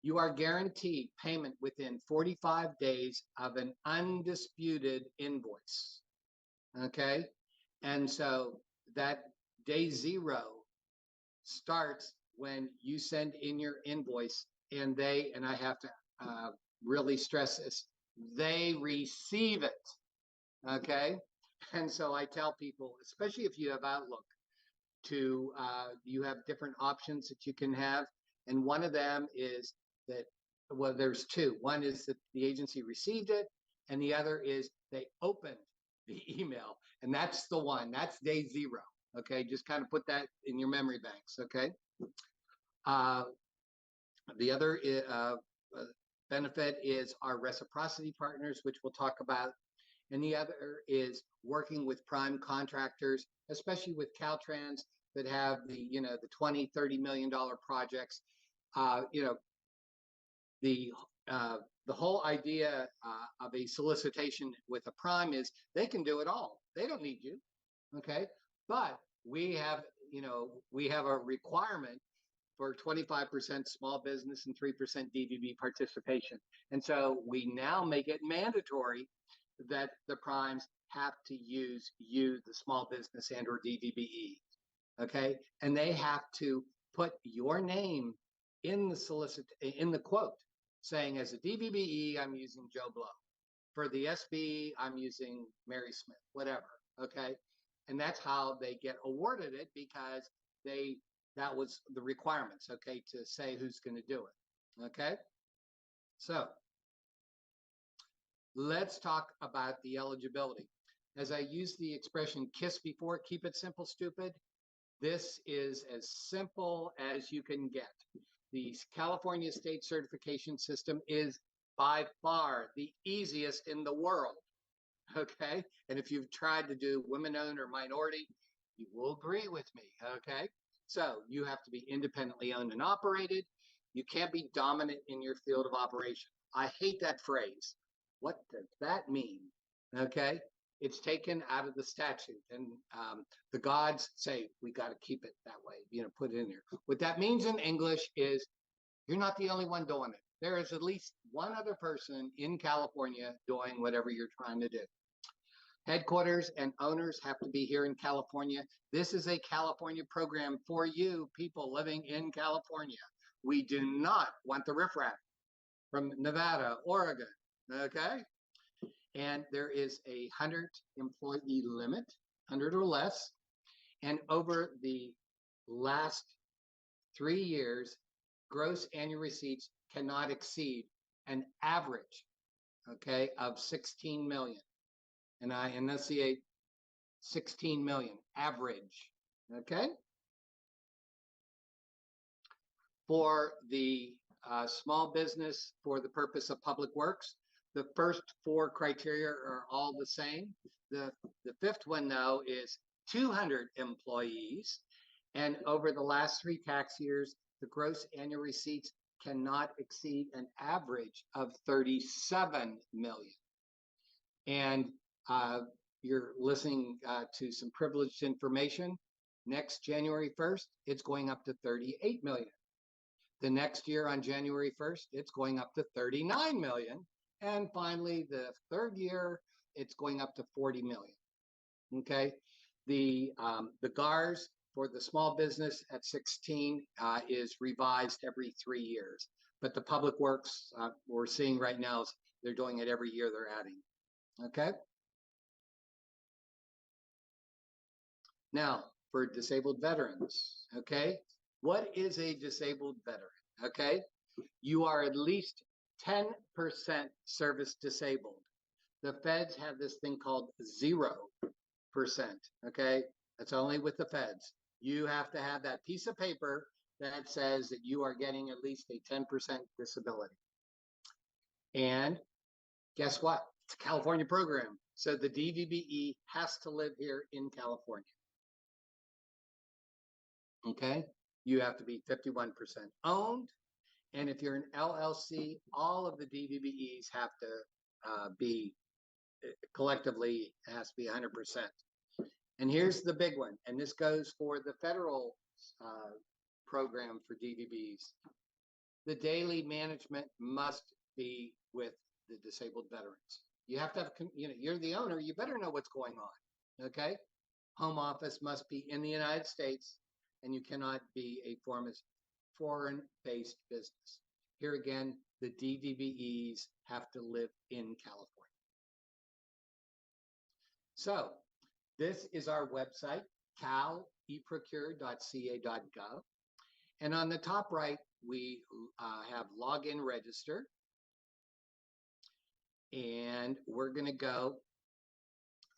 You are guaranteed payment within 45 days of an undisputed invoice. Okay. And so that day 0 starts when you send in your invoice, and I have to really stress this, they receive it. Okay. And so I tell people, especially if you have Outlook, you have different options that you can have. And one of them is that, well, there's 2. One is that the agency received it, and the other is they opened the email. And that's the one, that's day 0. Okay, just kind of put that in your memory banks. Okay. The other benefit is our reciprocity partners, which we'll talk about. And the other is working with prime contractors, especially with Caltrans that have the, you know, the $20–30 million projects. You know, the whole idea of a solicitation with a prime is they can do it all. They don't need you. Okay. But we have, you know, we have a requirement for 25% small business and 3% DVB participation. And so we now make it mandatory that the primes have to use you, the small business and or DVBE, okay? And they have to put your name in the quote, saying as a DVBE, I'm using Joe Blow. For the SB, I'm using Mary Smith, whatever, okay? And that's how they get awarded it, because that was the requirements, okay, to say who's going to do it, okay? So let's talk about the eligibility. As I used the expression KISS before, keep it simple, stupid, this is as simple as you can get. The California State Certification System is by far the easiest in the world, okay? And if you've tried to do women-owned or minority, you will agree with me, okay? So you have to be independently owned and operated. You can't be dominant in your field of operation. I hate that phrase. What does that mean? Okay, it's taken out of the statute, and the gods say we got to keep it that way. You know, put it in there. What that means in English is you're not the only one doing it. There is at least one other person in California doing whatever you're trying to do. Headquarters and owners have to be here in California. This is a California program for you people living in California. We do not want the riffraff from Nevada, Oregon, okay? And there is a 100 employee limit, 100 or less. And over the last 3 years, gross annual receipts cannot exceed an average, okay, of 16 million. And I enunciate 16 million average, okay? For the small business for the purpose of public works, the first 4 criteria are all the same. The fifth one, though, is 200 employees. And over the last 3 tax years, the gross annual receipts cannot exceed an average of 37 million. And you're listening to some privileged information. Next January 1st, it's going up to 38 million. The next year on January 1st, it's going up to 39 million. And finally, the third year, it's going up to 40 million. Okay, the GARS for the small business at 16 is revised every 3 years. But the public works we're seeing right now is they're doing it every year, they're adding. Okay. Now, for disabled veterans, okay, what is a disabled veteran? Okay, you are at least 10% service disabled. The feds have this thing called 0%, okay? That's only with the feds. You have to have that piece of paper that says that you are getting at least a 10% disability. And guess what? It's a California program. So the DVBE has to live here in California. Okay? You have to be 51% owned. And if you're an LLC, all of the DVBEs have to be collectively, it has to be 100%. And here's the big one, and this goes for the federal program for DVBs. The daily management must be with the disabled veterans. You have to have, you're the owner, you better know what's going on, okay? Home office must be in the United States, and you cannot be a foreign-based business. Here again, the DVBEs have to live in California. So this is our website, caleprocure.ca.gov. And on the top right, we have login register. And we're going to go,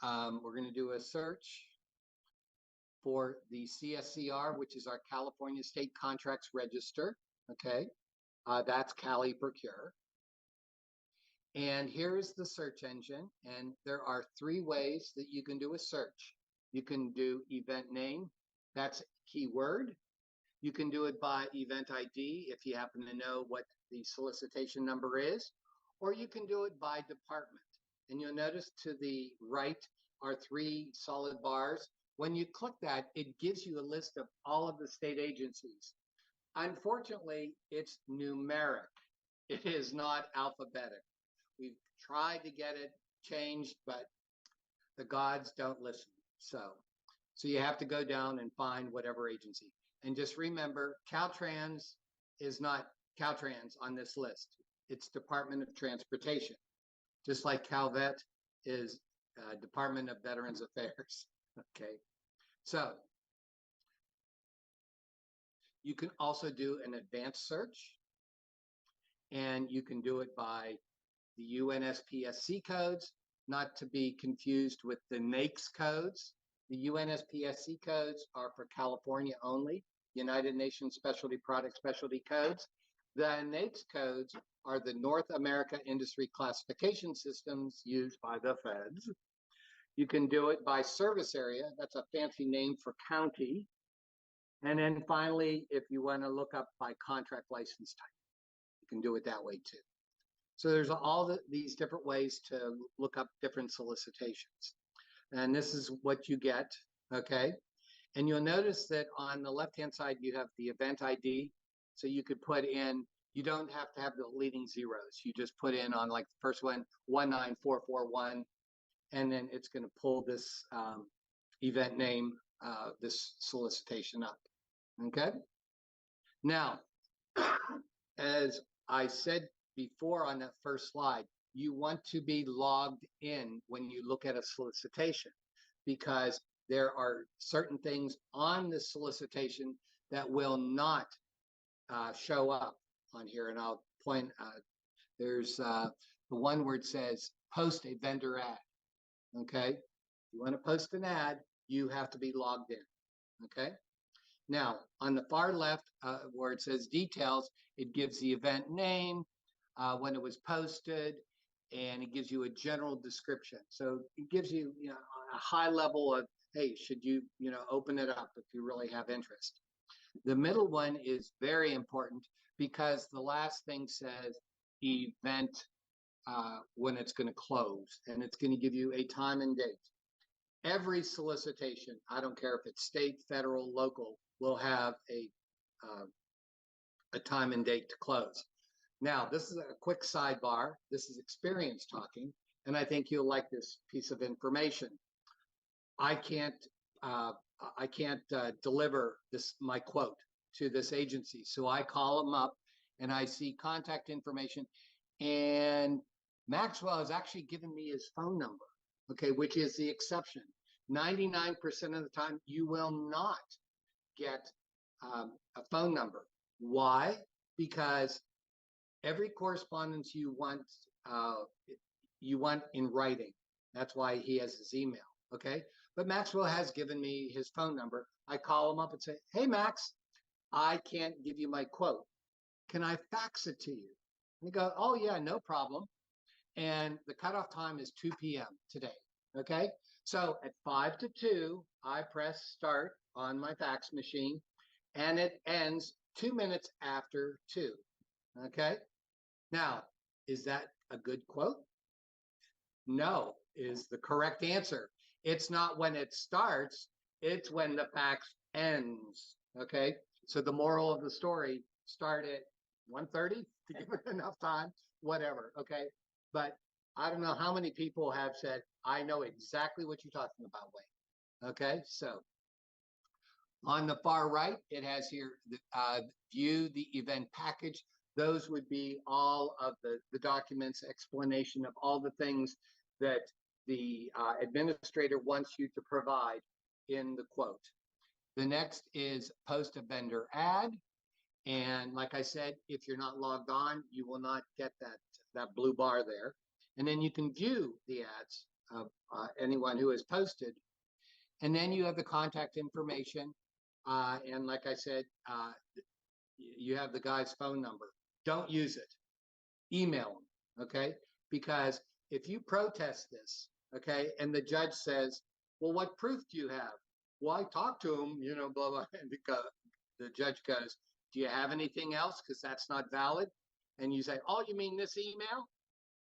we're going to do a search for the CSCR, which is our California State Contracts Register. Okay, that's Cali Procure. And here's the search engine. And there are 3 ways that you can do a search. You can do event name, that's keyword. You can do it by event ID if you happen to know what the solicitation number is, or you can do it by department. And you'll notice to the right are 3 solid bars. When you click that, it gives you a list of all of the state agencies. Unfortunately, it's numeric. It is not alphabetic. We've tried to get it changed, but the gods don't listen. So you have to go down and find whatever agency. And just remember, Caltrans is not Caltrans on this list. It's Department of Transportation, just like Calvet is Department of Veterans Affairs. Okay, so you can also do an advanced search, and you can do it by the UNSPSC codes, not to be confused with the NAICS codes. The UNSPSC codes are for California only, United Nations Specialty Product Specialty Codes. The NAICS codes are the North America Industry Classification Systems used by the feds. You can do it by service area. That's a fancy name for county. And then finally, if you want to look up by contract license type, you can do it that way too. So there's all these different ways to look up different solicitations. And this is what you get, okay? And you'll notice that on the left-hand side, you have the event ID. So you could put in, you don't have to have the leading zeros. You just put in on like the first one, 19441, and then it's going to pull this event name, this solicitation up, okay? Now, as I said before on that first slide, you want to be logged in when you look at a solicitation, because there are certain things on the solicitation that will not show up on here. And I'll point, there's the one where it says post a vendor ad. Okay. If you want to post an ad, you have to be logged in. Okay. Now, on the far left, where it says details, it gives the event name, when it was posted, and it gives you a general description. So it gives you, a high level of, hey, should you, open it up if you really have interest. The middle one is very important because the last thing says event when it's going to close, and it's going to give you a time and date. Every solicitation, I don't care if it's state, federal, local, will have a time and date to close. Now, this is a quick sidebar. This is experience talking, and I think you'll like this piece of information. I can't deliver my quote to this agency, so I call them up, and I see contact information, and Maxwell has actually given me his phone number. Okay, which is the exception. 99% of the time, you will not get a phone number. Why? Because every correspondence you want in writing. That's why he has his email. Okay, but Maxwell has given me his phone number. I call him up and say, "Hey, Max, I can't give you my quote. Can I fax it to you?" And he goes, "Oh yeah, no problem." And the cutoff time is 2 p.m. today. Okay, so at 5 to 2, I press start on my fax machine, and it ends 2 minutes after 2. Okay, now, is that a good quote? No, is the correct answer. It's not when it starts, it's when the fax ends. Okay, so the moral of the story, start at 1:30 to give it enough time, whatever. Okay, but I don't know how many people have said, I know exactly what you're talking about, Wayne. Okay, so on the far right, it has here, view the event package. Those would be all of the documents, explanation of all the things that the administrator wants you to provide in the quote. The next is post a vendor ad. And like I said, if you're not logged on, you will not get that blue bar there. And then you can view the ads of anyone who has posted. And then you have the contact information. And like I said, you have the guy's phone number. Don't use it. Email him, okay? Because if you protest this, okay, and the judge says, well, what proof do you have? Well, I talked to him, blah, blah. And the judge goes, do you have anything else? Because that's not valid. And you say, oh, you mean this email?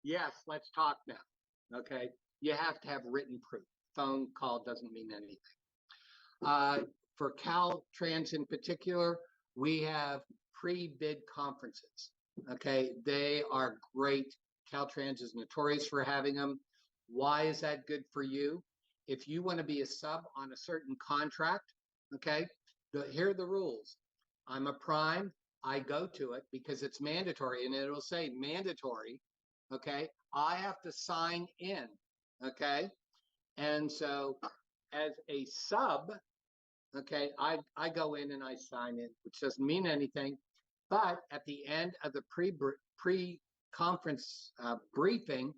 Yes, let's talk now, okay? You have to have written proof. Phone call doesn't mean anything. For Caltrans in particular, we have pre-bid conferences, okay? They are great. Caltrans is notorious for having them. Why is that good for you? If you want to be a sub on a certain contract, okay, here are the rules. I'm a prime, I go to it because it's mandatory, and it'll say mandatory, okay? I have to sign in, okay? And so as a sub, okay, I go in and I sign in, which doesn't mean anything. But at the end of the pre-conference briefing,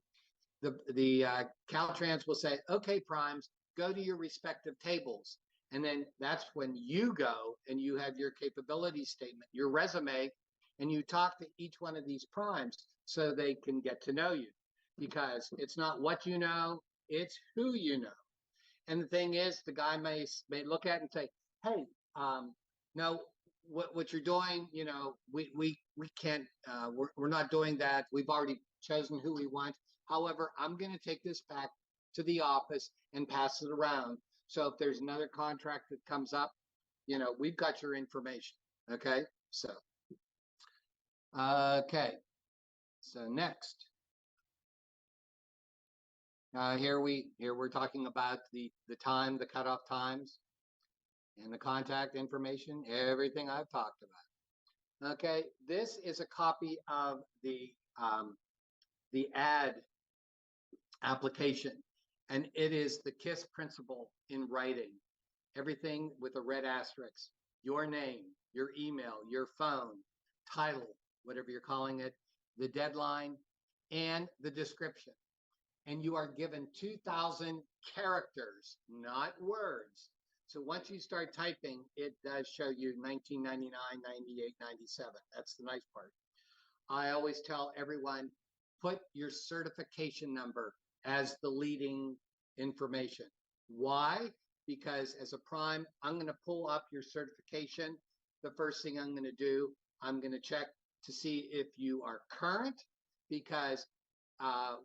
the Caltrans will say, okay, primes, go to your respective tables. And then that's when you go and you have your capability statement, your resume, and you talk to each one of these primes so they can get to know you. Because it's not what you know, it's who you know. And the thing is, the guy may look at it and say, hey, no, what you're doing, we can't, we're not doing that. We've already chosen who we want. However, I'm going to take this back to the office and pass it around. So if there's another contract that comes up, we've got your information. Okay. So, okay. So next. Here we're talking about the time, the cutoff times, and the contact information, everything I've talked about. Okay, this is a copy of the ad application, And it is the KISS principle in writing. Everything with a red asterisk, your name, your email, your phone, title, whatever you're calling it, the deadline, and the description. And you are given 2,000 characters, not words. So once you start typing, it does show you 1999, 98, 97. That's the nice part. I always tell everyone, put your certification number as the leading information. Why? Because as a prime, I'm going to pull up your certification. The first thing I'm going to do, I'm going to check to see if you are current, because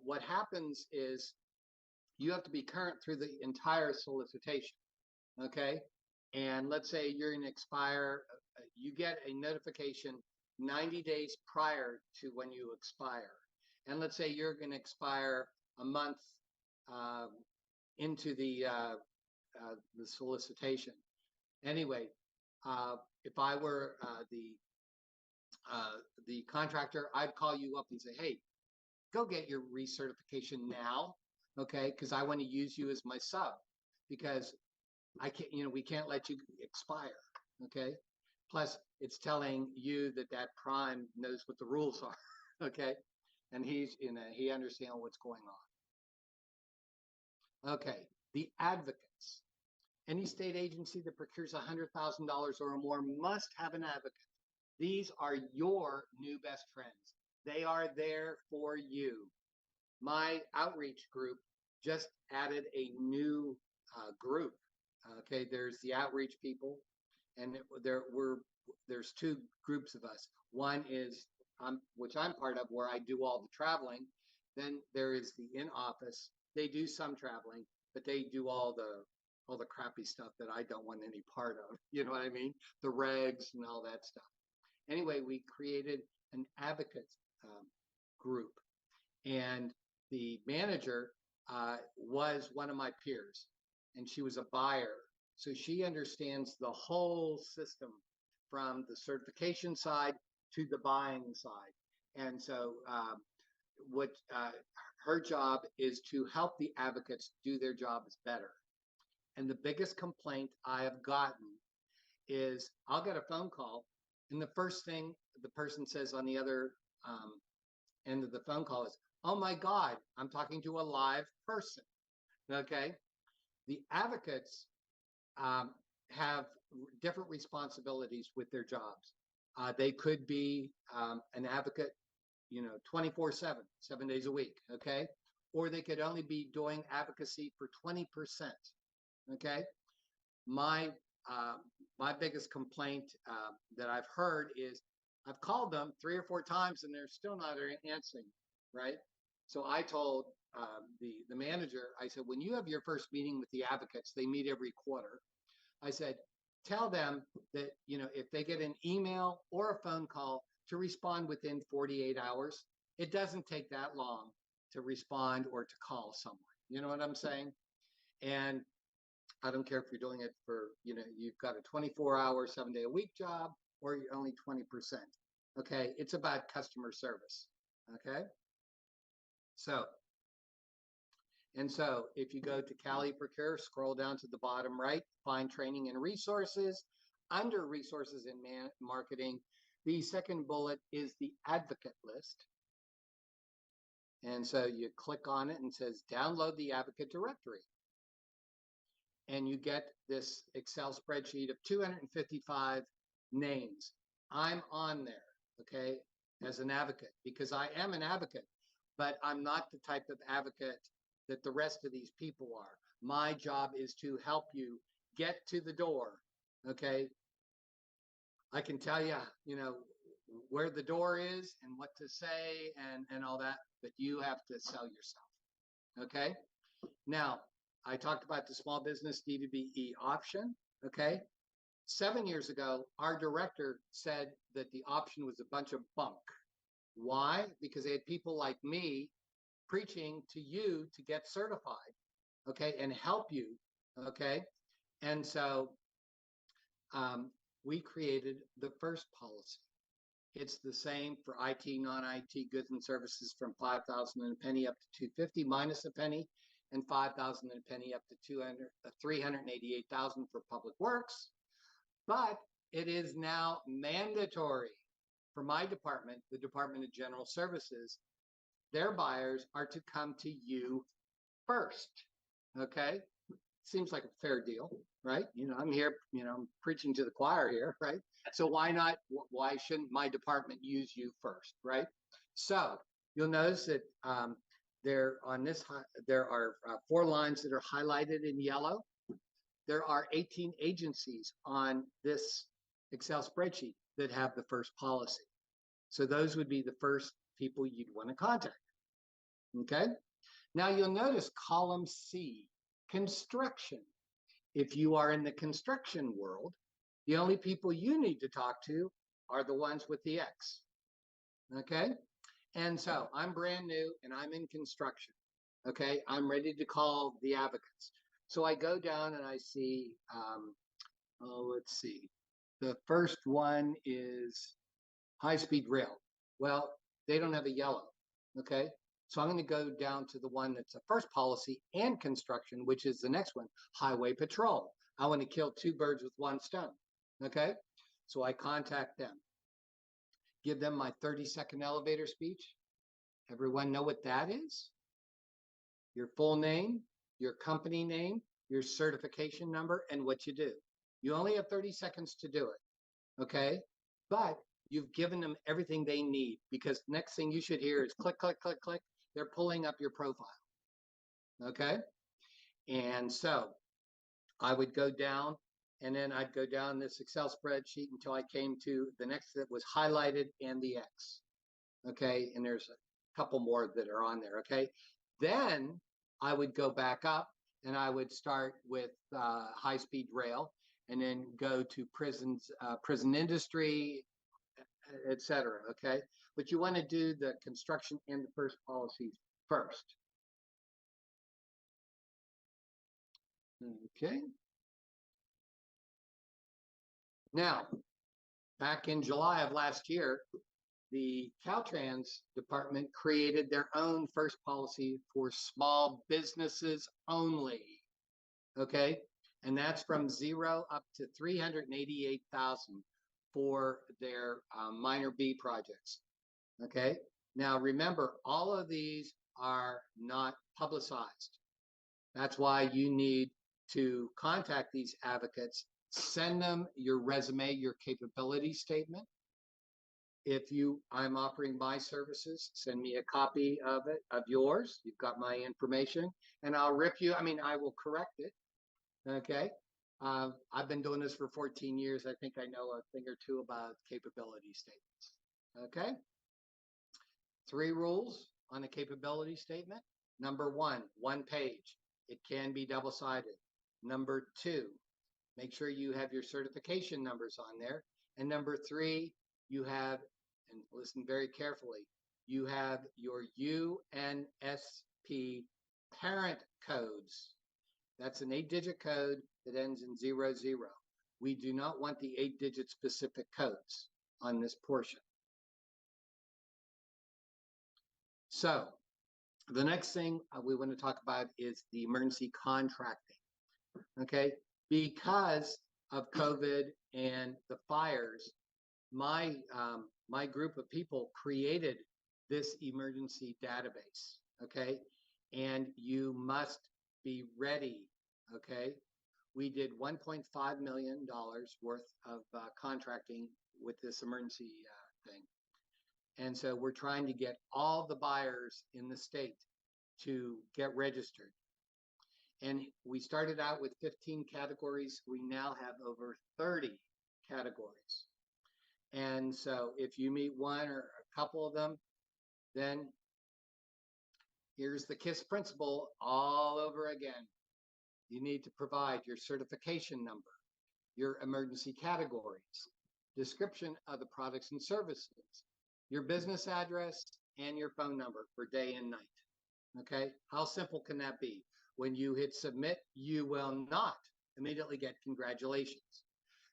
what happens is you have to be current through the entire solicitation, okay? And let's say you're going to expire, you get a notification 90 days prior to when you expire. And let's say you're going to expire a month into the solicitation. Anyway, if I were the contractor, I'd call you up and say, hey, go get your recertification now, okay? Because I want to use you as my sub, because I can't, we can't let you expire, okay? Plus, it's telling you that that prime knows what the rules are, okay? And he understands what's going on. Okay, the advocates. Any state agency that procures $100,000 or more must have an advocate. These are your new best friends. They are there for you. My outreach group just added a new group. Okay, there's the outreach people, and there's two groups of us. One is which I'm part of, where I do all the traveling. Then there is the in-office. They do some traveling, but they do all the crappy stuff that I don't want any part of. You know what I mean? The regs and all that stuff. Anyway, we created an advocate group, and the manager was one of my peers, and she was a buyer. So she understands the whole system from the certification side to the buying side. And so her job is to help the advocates do their jobs better. And the biggest complaint I have gotten is I'll get a phone call, and the first thing the person says on the other end of the phone call is, oh my God, I'm talking to a live person, okay? The advocates have different responsibilities with their jobs. They could be an advocate, 24/7, 7 days a week, okay? Or they could only be doing advocacy for 20%, okay? My biggest complaint that I've heard is I've called them 3 or 4 times and they're still not answering, right? So I told the manager, I said, when you have your first meeting with the advocates, they meet every quarter. I said, tell them that, if they get an email or a phone call, to respond within 48 hours. It doesn't take that long to respond or to call someone. You know what I'm saying? And I don't care if you're doing it for, you've got a 24-hour, 7-day-a-week job, or you're only 20%. Okay, it's about customer service. Okay, so if you go to Cali Procure, scroll down to the bottom right, find training and resources. Under resources in marketing, the second bullet is the advocate list. And so you click on it and it says download the advocate directory. And you get this Excel spreadsheet of 255 names. I'm on there, okay, as an advocate, because I am an advocate, but I'm not the type of advocate that the rest of these people are. My job is to help you get to the door, okay? I can tell you, where the door is and what to say and all that, but you have to sell yourself, okay? Now, I talked about the small business DVBE option, okay? 7 years ago, our director said that the option was a bunch of bunk. Why? Because they had people like me preaching to you to get certified, okay, and help you, okay? And so we created the first policy. It's the same for IT, non-IT goods and services from $5,000 and a penny up to $250 minus a penny. and 5,000 and a penny up to 388,000 for public works. But it is now mandatory for my department, the Department of General Services. Their buyers are to come to you first. Okay, seems like a fair deal, right? I'm here, I'm preaching to the choir here, right? So why not? Why shouldn't my department use you first, right? So you'll notice that there are 4 lines that are highlighted in yellow. There are 18 agencies on this Excel spreadsheet that have the first policy. So those would be the first people you'd want to contact. Okay. Now you'll notice column C, construction. If you are in the construction world, the only people you need to talk to are the ones with the X. Okay. And so I'm brand new and I'm in construction. Okay. I'm ready to call the advocates. So I go down and I see, let's see. The first one is high-speed rail. Well, they don't have a yellow. Okay. So I'm going to go down to the one that's a first policy and construction, which is the next one, highway patrol. I want to kill 2 birds with 1 stone. Okay. So I contact them, give them my 30-second elevator speech. Everyone know what that is? Your full name, your company name, your certification number, and what you do. You only have 30 seconds to do it. Okay. But you've given them everything they need, because next thing you should hear is click, click, click, click. They're pulling up your profile. Okay. And so I would go down, and then I'd go down this Excel spreadsheet until I came to the next that was highlighted and the X. Okay. And there's a couple more that are on there. Okay. Then I would go back up and I would start with high-speed rail, and then go to prisons, prison industry, etc. Okay. But you want to do the construction and the first policies first. Okay. Now, back in July of last year, the Caltrans department created their own first policy for small businesses only. Okay. And that's from 0 up to 388,000 for their minor B projects. Okay. Now remember, all of these are not publicized. That's why you need to contact these advocates, send them your resume, your capability statement. If I'm offering my services, send me a copy of it, of yours. You've got my information, and I'll rip you. I will correct it. Okay. I've been doing this for 14 years. I think I know a thing or two about capability statements. Okay. 3 rules on a capability statement. Number 1, 1 page. It can be double-sided. Number 2, make sure you have your certification numbers on there. And number 3, you have, and listen very carefully, you have your UNSP parent codes. That's an 8-digit code that ends in 00. We do not want the 8-digit specific codes on this portion. So the next thing we want to talk about is the emergency contracting. Okay, because of COVID and the fires, my group of people created this emergency database. Okay, and you must be ready. Okay, we did $1.5 million worth of contracting with this emergency thing. And so we're trying to get all the buyers in the state to get registered. And we started out with 15 categories. We now have over 30 categories. And so if you meet one or a couple of them, then here's the KISS principle all over again. You need to provide your certification number, your emergency categories, description of the products and services, your business address, and your phone number for day and night. Okay, how simple can that be? When you hit submit, you will not immediately get congratulations,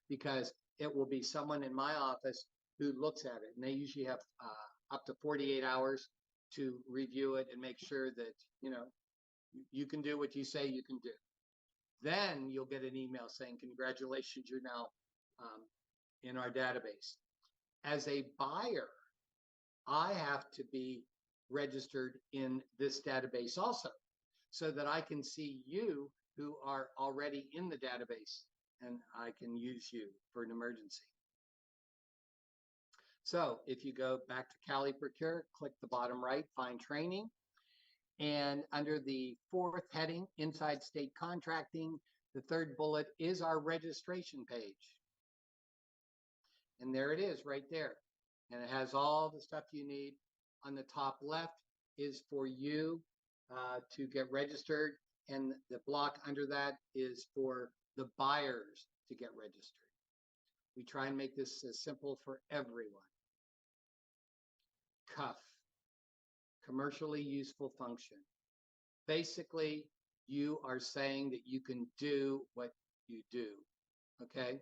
because it will be someone in my office who looks at it, and they usually have up to 48 hours to review it and make sure that, You can do what you say you can do. Then you'll get an email saying, congratulations, you're now in our database. As a buyer, I have to be registered in this database also, so that I can see you who are already in the database, and I can use you for an emergency. So if you go back to Cali Procure, click the bottom right, find training. And under the fourth heading, inside state contracting, the third bullet is our registration page. And there it is right there. And it has all the stuff you need. On the top left is for you to get registered. And the block under that is for the buyers to get registered. We try and make this as simple for everyone. CUF, commercially useful function. Basically, you are saying that you can do what you do, okay?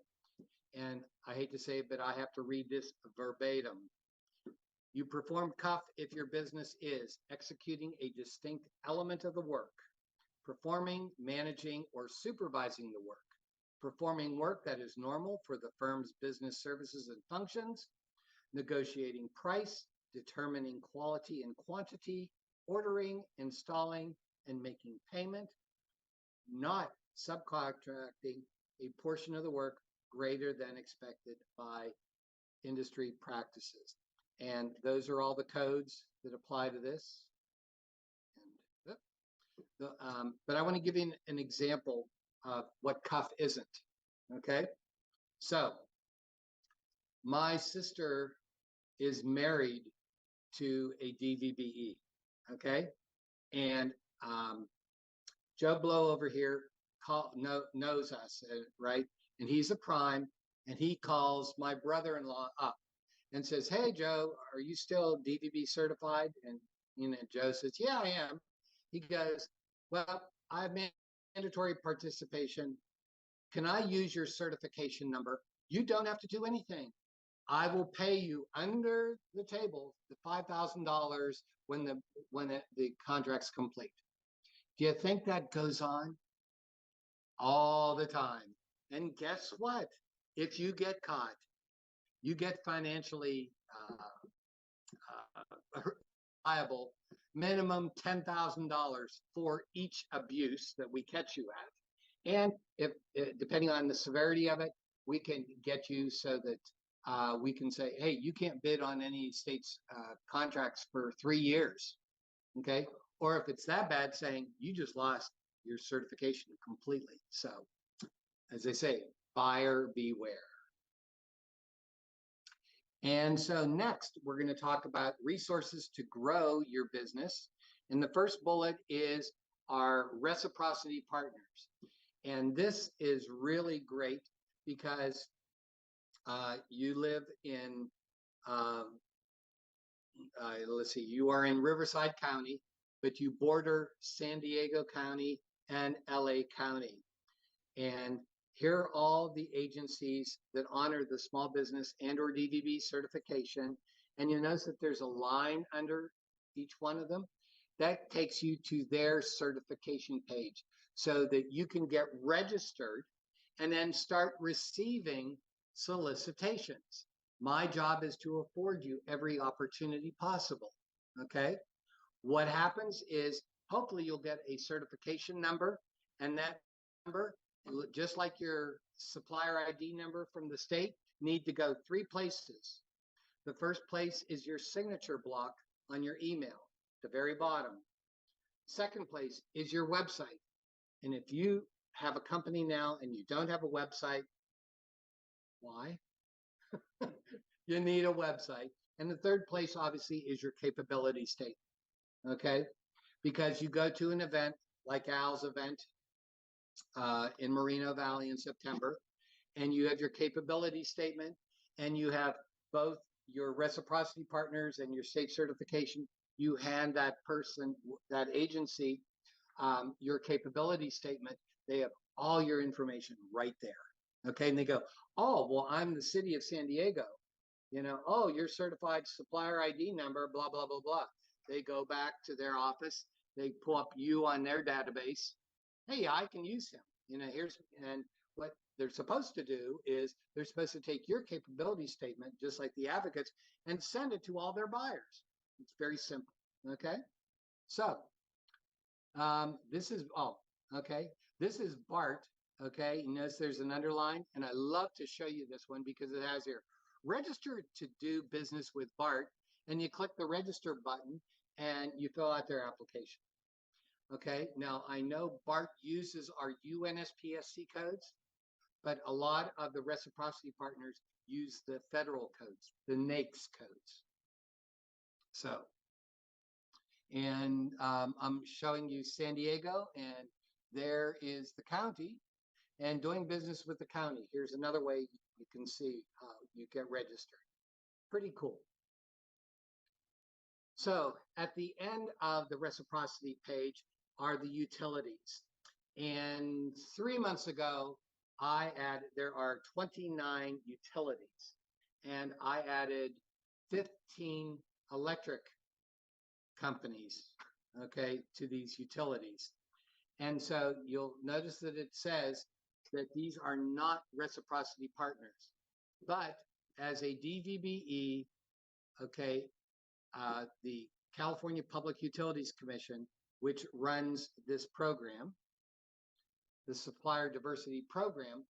And I hate to say it, but I have to read this verbatim. You perform CUF if your business is executing a distinct element of the work, performing, managing, or supervising the work, performing work that is normal for the firm's business services and functions, negotiating price, determining quality and quantity, ordering, installing, and making payment, not subcontracting a portion of the work greater than expected by industry practices. And those are all the codes that apply to this. And, but I want to give you an example of what CUF isn't, okay? So my sister is married to a DVBE, okay? And Joe Blow over here knows us, right? And he's a prime, and he calls my brother-in-law up and says, hey, Joe, are you still DVB certified? And Joe says, yeah, I am. He goes, well, I have mandatory participation. Can I use your certification number? You don't have to do anything. I will pay you under the table the $5,000 when the contract's complete. Do you think that goes on? All the time. And guess what? If you get caught, you get financially liable, minimum $10,000 for each abuse that we catch you at. And if depending on the severity of it, we can get you so that we can say, hey, you can't bid on any state's contracts for 3 years, okay? Or if it's that bad, saying you just lost your certification completely. So, as they say, buyer beware. And so next, we're going to talk about resources to grow your business. And the first bullet is our reciprocity partners. And this is really great because you live in, let's see, you are in Riverside County, but you border San Diego County and LA County. And here are all the agencies that honor the small business and or DVB certification. And you'll notice that there's a line under each one of them. That takes you to their certification page so that you can get registered and then start receiving solicitations. My job is to afford you every opportunity possible, okay? What happens is hopefully you'll get a certification number, and that number, just like your supplier ID number from the state, need to go 3 places. The first place is your signature block on your email, the very bottom. Second place is your website. And if you have a company now and you don't have a website, why? You need a website. And the third place, obviously, is your capability statement, okay? Because you go to an event like Al's event in Moreno Valley in September, and you have your capability statement, and you have both your reciprocity partners and your state certification. You hand that person, that agency, your capability statement. They have all your information right there, okay? And they go, oh, well, I'm the city of San Diego. Oh, your certified supplier ID number, blah, blah, blah, blah. They go back to their office They pull up you on their database. Hey, I can use him. And what they're supposed to do is they're supposed to take your capability statement, just like the advocates, and send it to all their buyers. It's very simple. Okay. So this is Bart. Okay. You notice there's an underline, and I love to show you this one because it has here, register to do business with Bart, and you click the register button and you fill out their application. Okay, now I know Bart uses our UNSPSC codes, but a lot of the reciprocity partners use the federal codes, the NAICS codes. So, and I'm showing you San Diego, and there is the county, and doing business with the county. Here's another way you can see how you get registered. Pretty cool. So at the end of the reciprocity page are the utilities. And 3 months ago, there are 29 utilities, and I added 15 electric companies, okay, to these utilities. And so you'll notice that it says that these are not reciprocity partners, but as a DVBE, okay, the California Public Utilities Commission, which runs this program, the Supplier Diversity Program,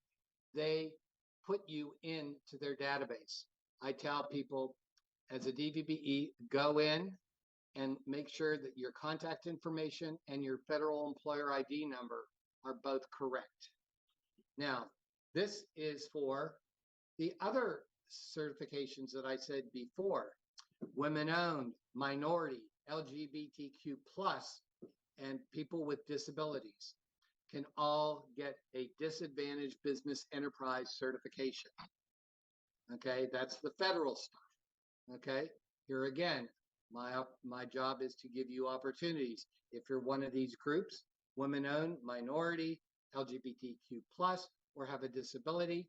they put you into their database. I tell people as a DVBE, go in and make sure that your contact information and your federal employer ID number are both correct. Now, this is for the other certifications that I said before, women-owned, minority, LGBTQ+, and people with disabilities can all get a disadvantaged business enterprise certification. Okay, that's the federal stuff. Okay, here again, my job is to give you opportunities. If you're one of these groups, women-owned, minority, LGBTQ+, or have a disability,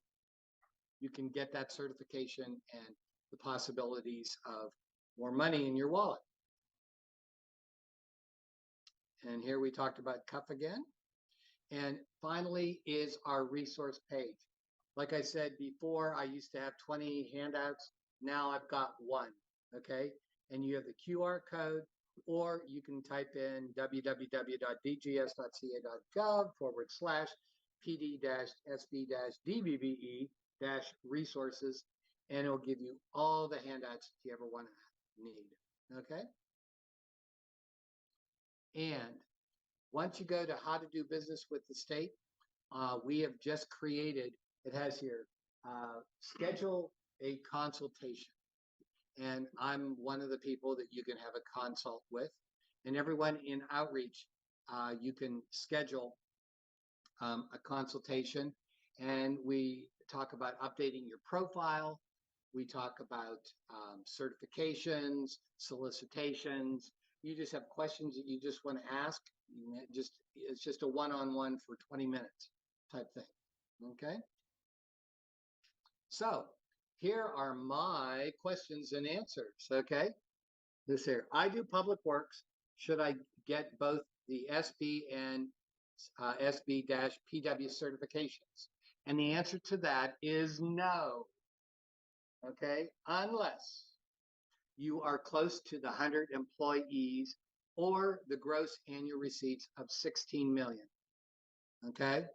you can get that certification and the possibilities of more money in your wallet. And here we talked about CUF again. And finally is our resource page. Like I said before, I used to have 20 handouts. Now I've got one, okay? And you have the QR code, or you can type in www.dgs.ca.gov/PD-SB-DVBE-resources, and it'll give you all the handouts you ever want to need, okay? And once you go to how to do business with the state, we have just created, it has here, schedule a consultation. And I'm one of the people that you can have a consult with. And everyone in outreach, you can schedule a consultation. And we talk about updating your profile. We talk about certifications, solicitations. You just have questions that you just want to ask. It's just a one-on-one for 20 minutes type thing. Okay. So here are my questions and answers. Okay. This here, I do public works. Should I get both the SB and SB-PW certifications? And the answer to that is no. Okay, unless you are close to the 100 employees or the gross annual receipts of 16 million. Okay,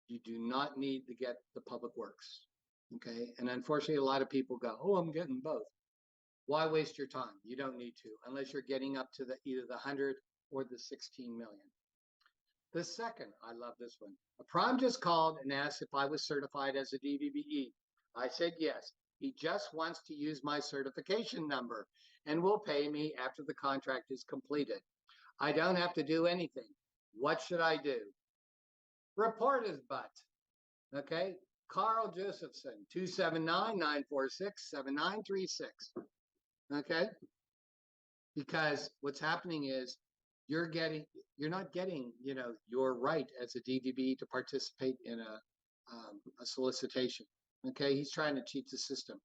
you do not need to get the public works. Okay, and unfortunately, a lot of people go, "Oh, I'm getting both." Why waste your time? You don't need to, unless you're getting up to either the 100 or the 16 million. The second, I love this one. A prime just called and asked if I was certified as a DVBE. I said yes. He just wants to use my certification number and will pay me after the contract is completed. I don't have to do anything. What should I do? Report his butt. Okay. Carl Josephson, 279-946-7936. Okay. Because what's happening is you're not getting, your right as a DVB to participate in a solicitation. Okay, he's trying to cheat the system,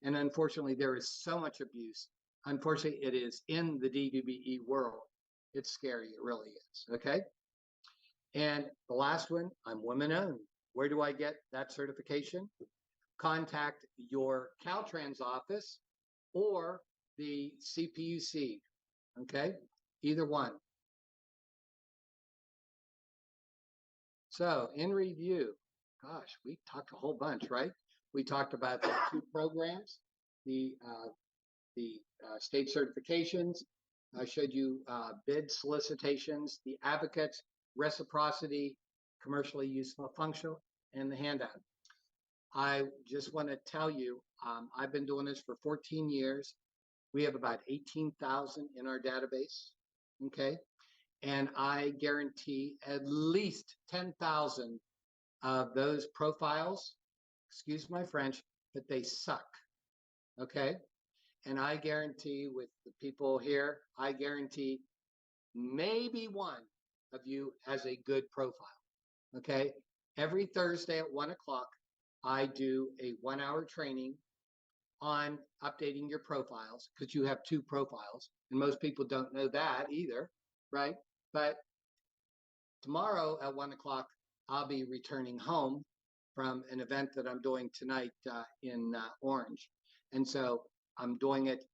and unfortunately, there is so much abuse unfortunately, it is in the DVBE world. It's scary. It really is. Okay. And the last one, I'm women owned. Where do I get that certification? Contact your Caltrans office or the CPUC. Okay. Either one. So in review, gosh, we talked a whole bunch, right? We talked about the 2 programs, the state certifications. I showed you bid solicitations, the advocates, reciprocity, commercially useful, functional, and the handout. I just want to tell you, I've been doing this for 14 years. We have about 18,000 in our database, okay? And I guarantee at least 10,000 of those profiles, excuse my French, but they suck, okay? And I guarantee with the people here, I guarantee maybe one of you has a good profile, okay? Every Thursday at 1 o'clock, I do a 1-hour training on updating your profiles because you have 2 profiles. And most people don't know that either, right? But tomorrow at 1 o'clock, I'll be returning home from an event that I'm doing tonight in Orange. And so I'm doing it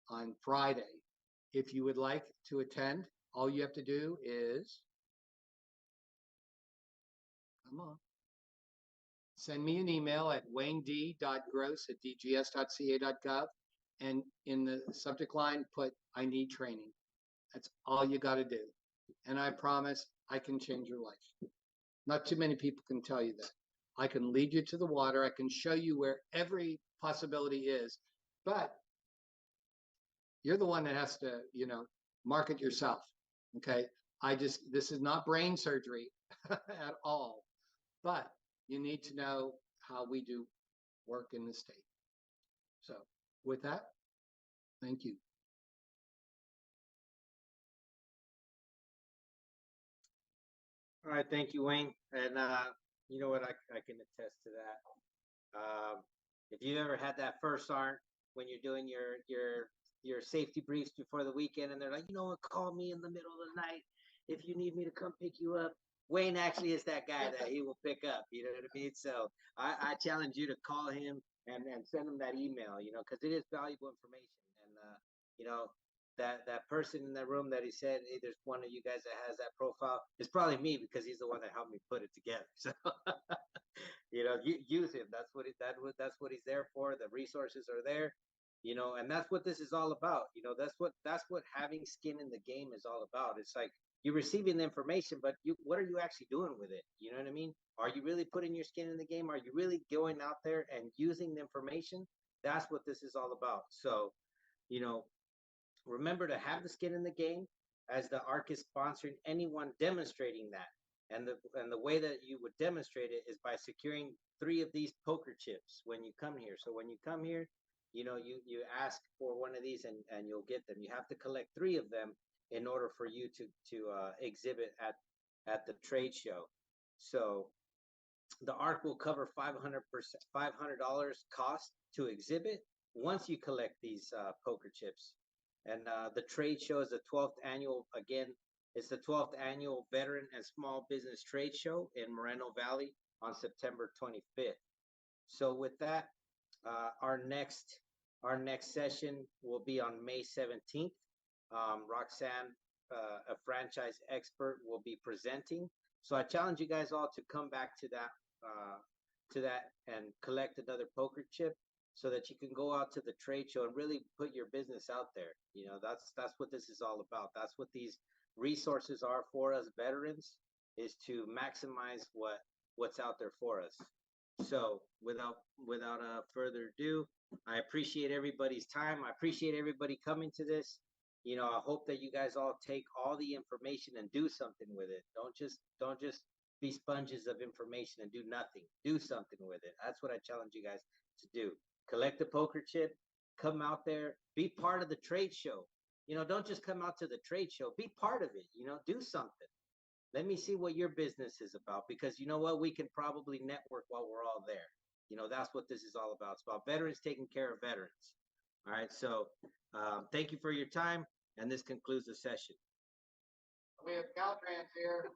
on Friday. If you would like to attend, all you have to do is, come on, send me an email at waynd.gross@dgs.ca.gov, and in the subject line, put, I need training. That's all you got to do. And I promise I can change your life. Not too many people can tell you that. I can lead you to the water. I can show you where every possibility is, but you're the one that has to, market yourself. Okay. This is not brain surgery at all, but you need to know how we do work in the state. So with that, thank you. All right, thank you, Wayne. And you know what, I can attest to that. If you ever had that first sergeant when you're doing your safety briefs before the weekend, and they're like, call me in the middle of the night if you need me to come pick you up. Wayne actually is that guy that he will pick up. You know what I mean? So I challenge you to call him and send him that email, because it is valuable information. And that person in that room that he said, hey, there's one of you guys that has that profile, it's probably me, because he's the one that helped me put it together. So use him. That's what he's there for. The resources are there, and that's what this is all about. That's what having skin in the game is all about. It's like you're receiving the information, but what are you actually doing with it? You know what I mean? Are you really putting your skin in the game? Are you really going out there and using the information? That's what this is all about. So, remember to have the skin in the game, as the ARC is sponsoring anyone demonstrating that. And the way that you would demonstrate it is by securing 3 of these poker chips when you come here. So when you come here, you ask for one of these and you'll get them. You have to collect 3 of them in order for you to exhibit at the trade show. So the ARC will cover $500 cost to exhibit once you collect these poker chips. And the trade show is the 12th annual, again, it's the 12th annual Veteran and Small Business Trade Show in Moreno Valley on September 25th. So with that, our next session will be on May 17th. Roxanne, a franchise expert, will be presenting. So I challenge you guys all to come back to that and collect another poker chip, so that you can go out to the trade show and really put your business out there. That's what this is all about. That's what these resources are for us veterans, is to maximize what's out there for us. So without further ado, I appreciate everybody's time. I appreciate everybody coming to this. I hope that you guys all take all the information and do something with it. Don't just be sponges of information and do nothing. Do something with it. That's what I challenge you guys to do. Collect the poker chip, come out there, be part of the trade show. Don't just come out to the trade show, be part of it, do something. Let me see what your business is about, because you know what? We can probably network while we're all there. That's what this is all about. It's about veterans taking care of veterans. All right. So thank you for your time. And this concludes the session. We have Caltrans here.